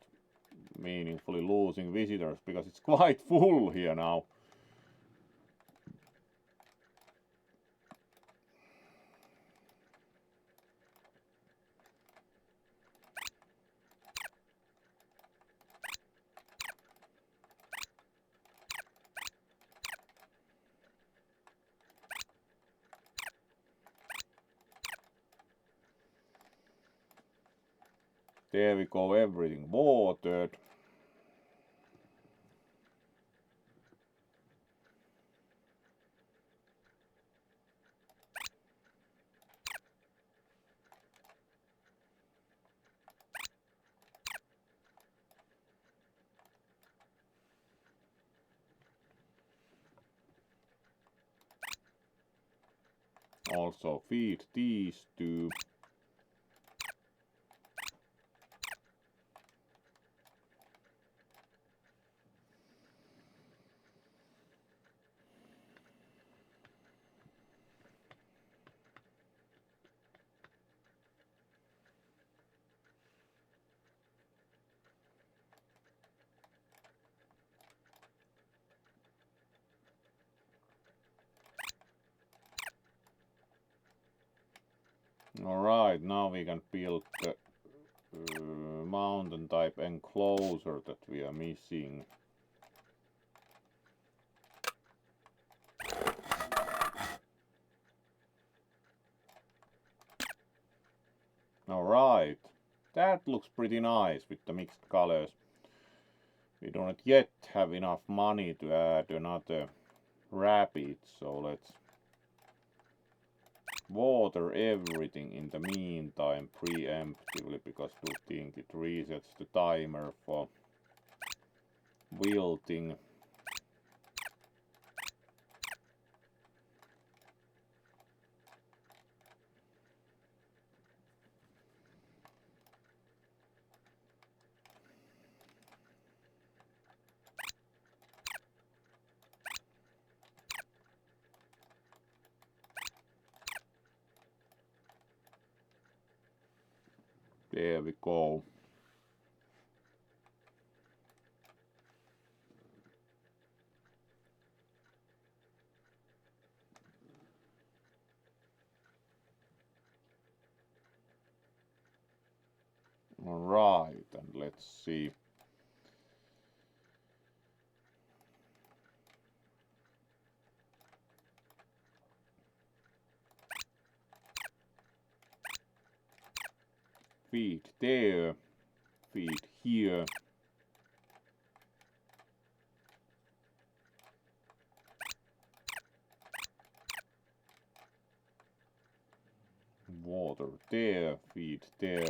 meaningfully losing visitors, because it's quite full here now. There we go, everything watered. Also feed these two. Alright, now we can build the mountain type enclosure that we are missing. Alright, that looks pretty nice with the mixed colors. We do not yet have enough money to add another rabbit, so let's water everything in the meantime preemptively, because I think it resets the timer for wilting. There we go. Alright, and let's see. Feed there, feed here. Water there, feed there.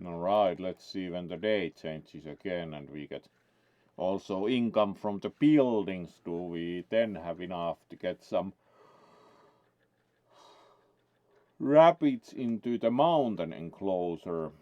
Alright, let's see when the day changes again and we get also income from the buildings. Do we then have enough to get some rabbits into the mountain enclosure?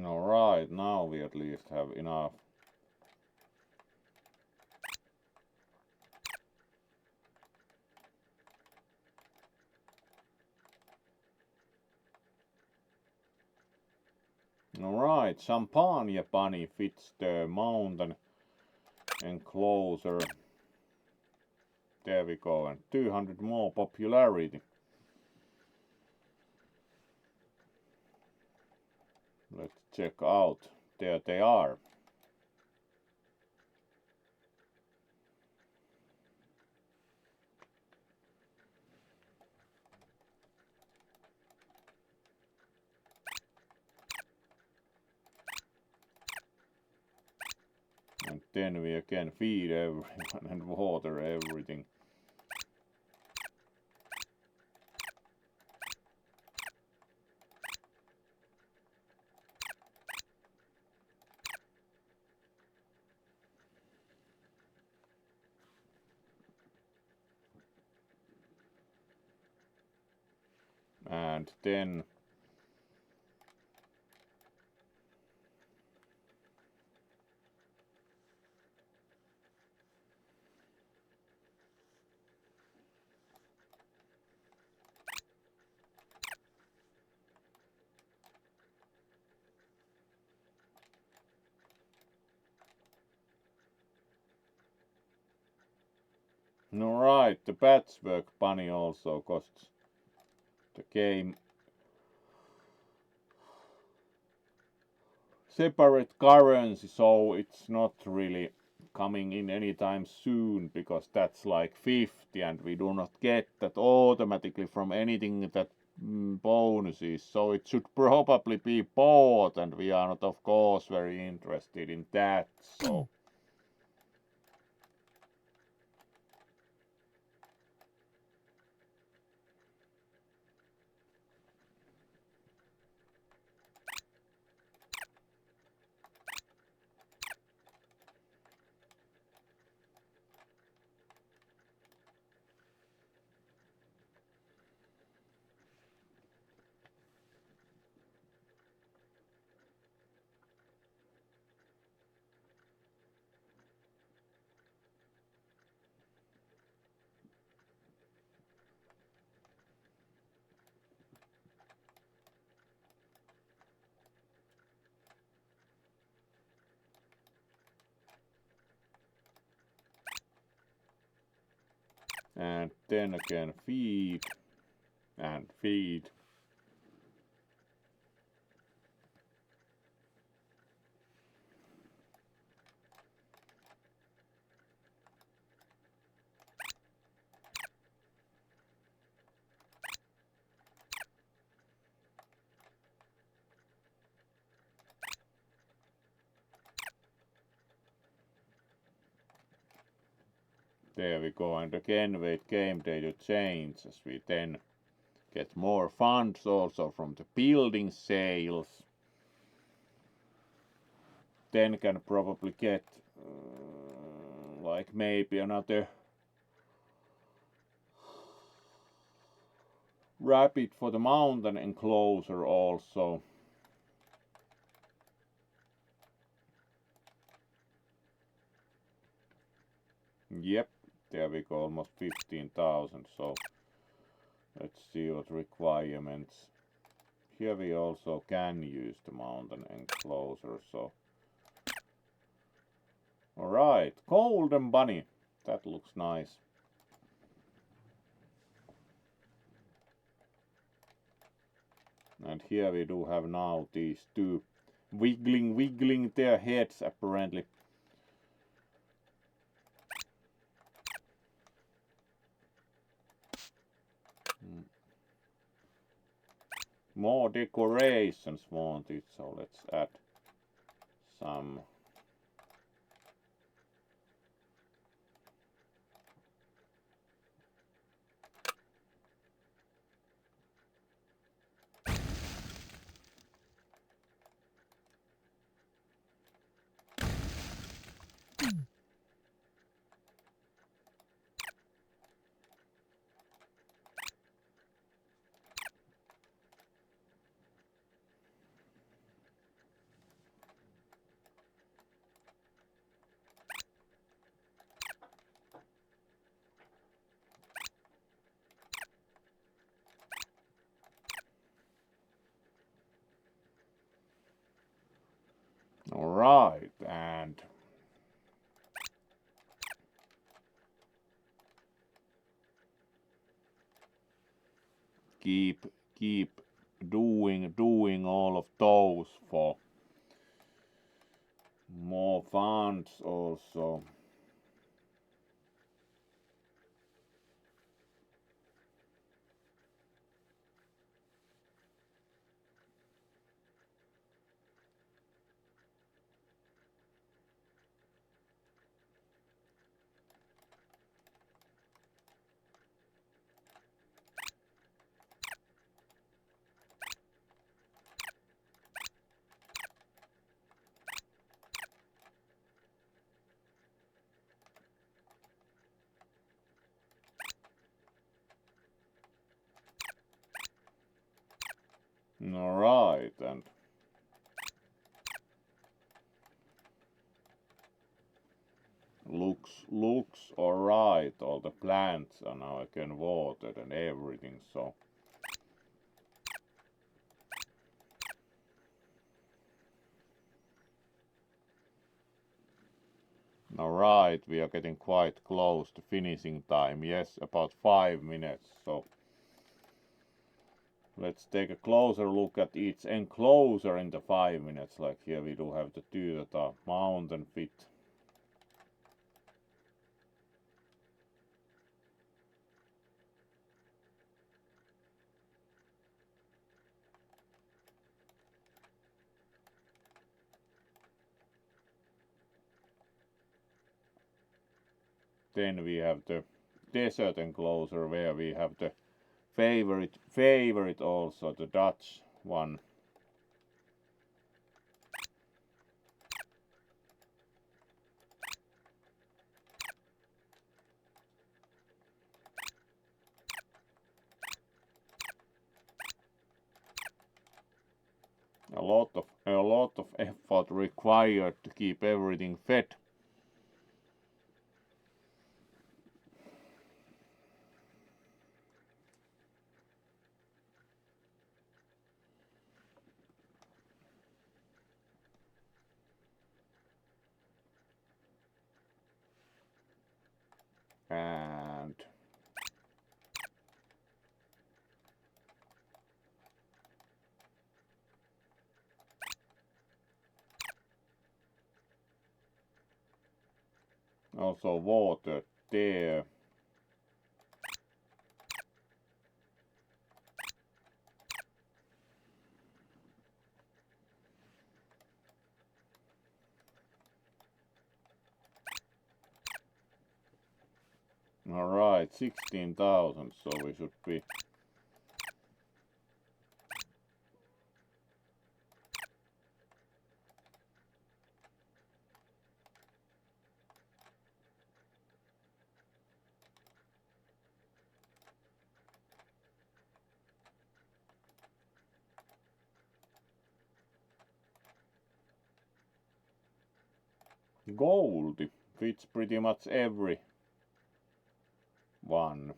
Alright, now we at least have enough. Alright, Champagne bunny fits the mountain enclosure. There we go, and 200 more popularity. Let's check out. There they are. then we again feed everyone and water everything. And then alright, the patchwork bunny also costs the game separate currency, so it's not really coming in anytime soon, because that's like 50 and we do not get that automatically from anything that bonuses, so it should probably be bought, and we are not of course very interested in that, so and then again feed and feed. There we go, and again wait game day to change, as we then get more funds also from the building sales. Then can probably get like maybe another rabbit for the mountain enclosure also. Yep, there we go, almost 15,000, so let's see what requirements. Here we also can use the mountain enclosure, so alright, golden bunny, that looks nice. And here we do have now these two wiggling their heads apparently. More decorations wanted, so let's add some. Alright, and keep doing all of those for more funds also. Alright, and looks alright. All the plants are now again watered and everything, so alright, we are getting quite close to finishing time. Yes, about 5 minutes, so let's take a closer look at each enclosure in the 5 minutes. Like here we do have the two that are mountain fit. Then we have the desert enclosure where we have the favorite also, the Dutch one. A lot of effort required to keep everything fed. And also water there. Alright, 16,000, so we should be gold. Fits pretty much every one.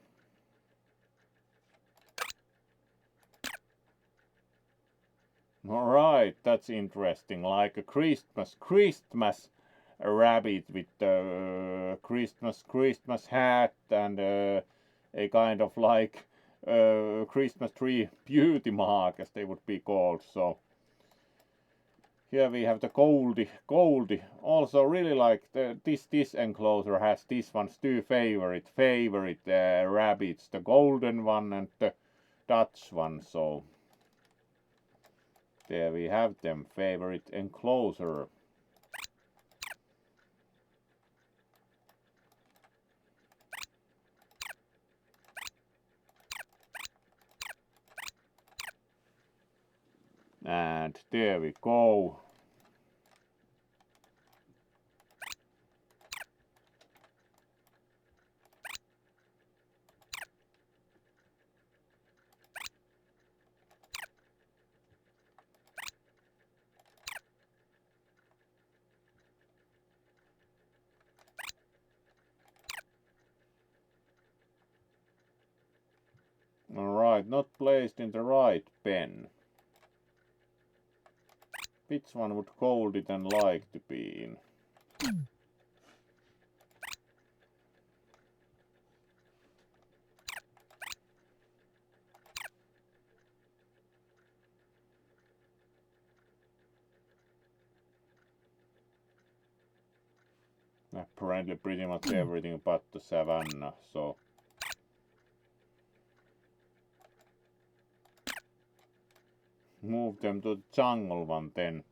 Alright, that's interesting. Like a Christmas rabbit with a Christmas hat and a kind of like Christmas tree beauty mark, as they would be called. So here we have the Goldie. Also really like this enclosure has this one's two favorite rabbits, the golden one and the Dutch one. So there we have them, favorite enclosure. And there we go. Alright, not placed in the right pen. Which one would Goldie then like to be in? Apparently pretty much everything but the savannah, so move them to the jungle one then.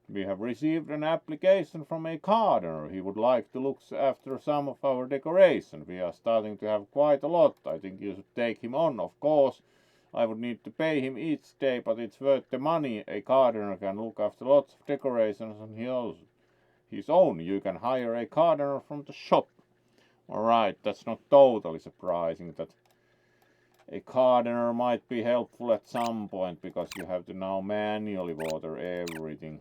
We have received an application from a gardener. He would like to look after some of our decoration. We are starting to have quite a lot. I think you should take him on. Of course, I would need to pay him each day, but it's worth the money. A gardener can look after lots of decorations on his own. You can hire a gardener from the shop. Alright, that's not totally surprising that a gardener might be helpful at some point, because you have to now manually water everything.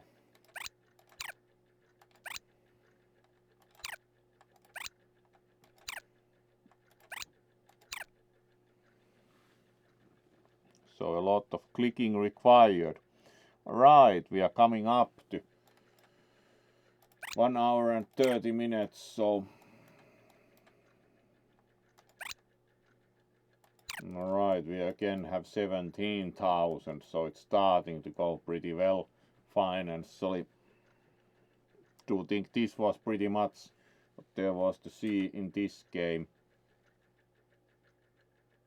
So a lot of clicking required. Alright, we are coming up to 1 hour and 30 minutes, so alright, we again have 17,000, so it's starting to go pretty well financially. Do think this was pretty much what there was to see in this game.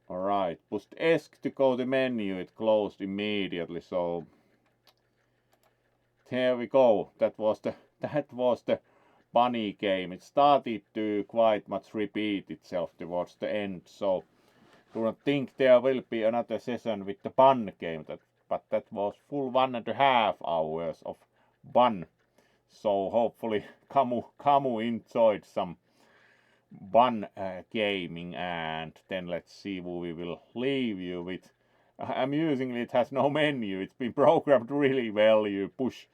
Alright, pushed ESC to go to menu, it closed immediately, so there we go. That was the bunny game. It started to quite much repeat itself towards the end, so do not think there will be another session with the bun game, but that was full 1.5 hours of bun. So hopefully Kamu enjoyed some bun gaming, and then let's see who we will leave you with. Amusingly, it has no menu. It's been programmed really well. You push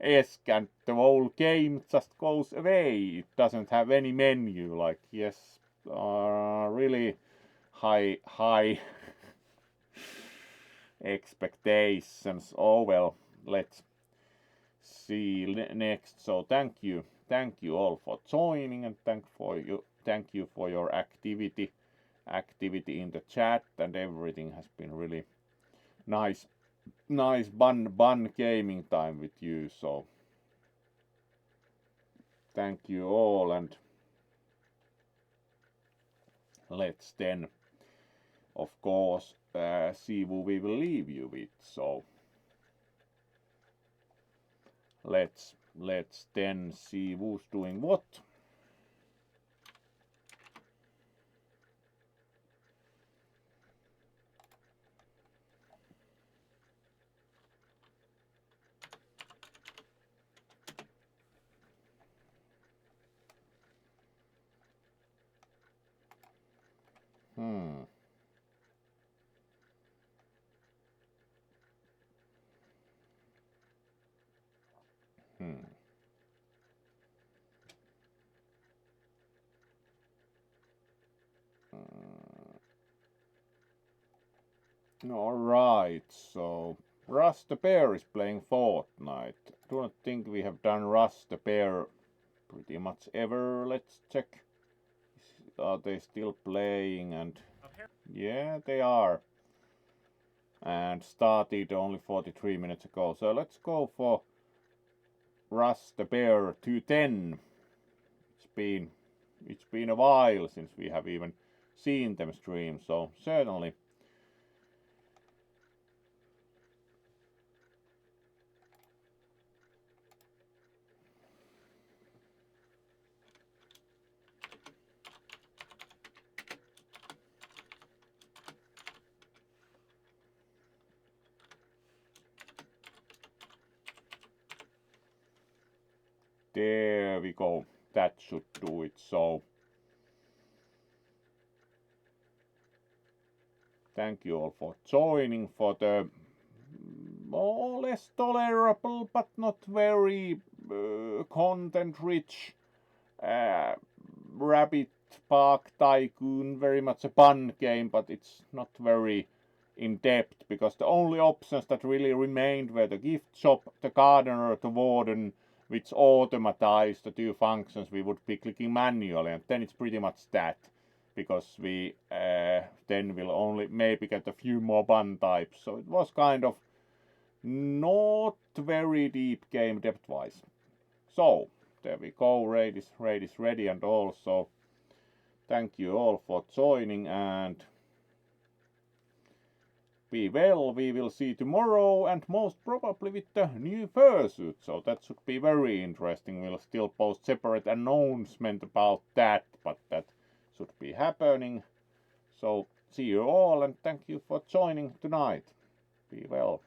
ESC and the whole game just goes away. It doesn't have any menu. Like, yes, really high expectations. Oh well, let's see next. So thank you all for joining, and thank you for your activity in the chat, and everything has been really nice bun gaming time with you. So thank you all, and let's then of course see who we will leave you with. So let's then see who's doing what. Alright, so Russ the Bear is playing Fortnite. Do not think we have done Russ the Bear pretty much ever. Let's check. Are they still playing? And yeah, they are. And started only 43 minutes ago. So let's go for Russ the Bear 210. It's been a while since we have even seen them stream, so certainly. There we go. That should do it. So thank you all for joining for the more or less tolerable but not very content rich Rabbit Park Tycoon. Very much a fun game, but it's not very in depth, because the only options that really remained were the gift shop, the gardener, the warden, which automatized the two functions we would be clicking manually, and then it's pretty much that, because we then will only maybe get a few more bun types. So it was kind of not very deep game depth wise. So there we go. Raid is ready, and also thank you all for joining, and be well. We will see tomorrow, and most probably with the new fursuit, so that should be very interesting. We'll still post separate announcement about that, but that should be happening. So see you all, and thank you for joining tonight. Be well.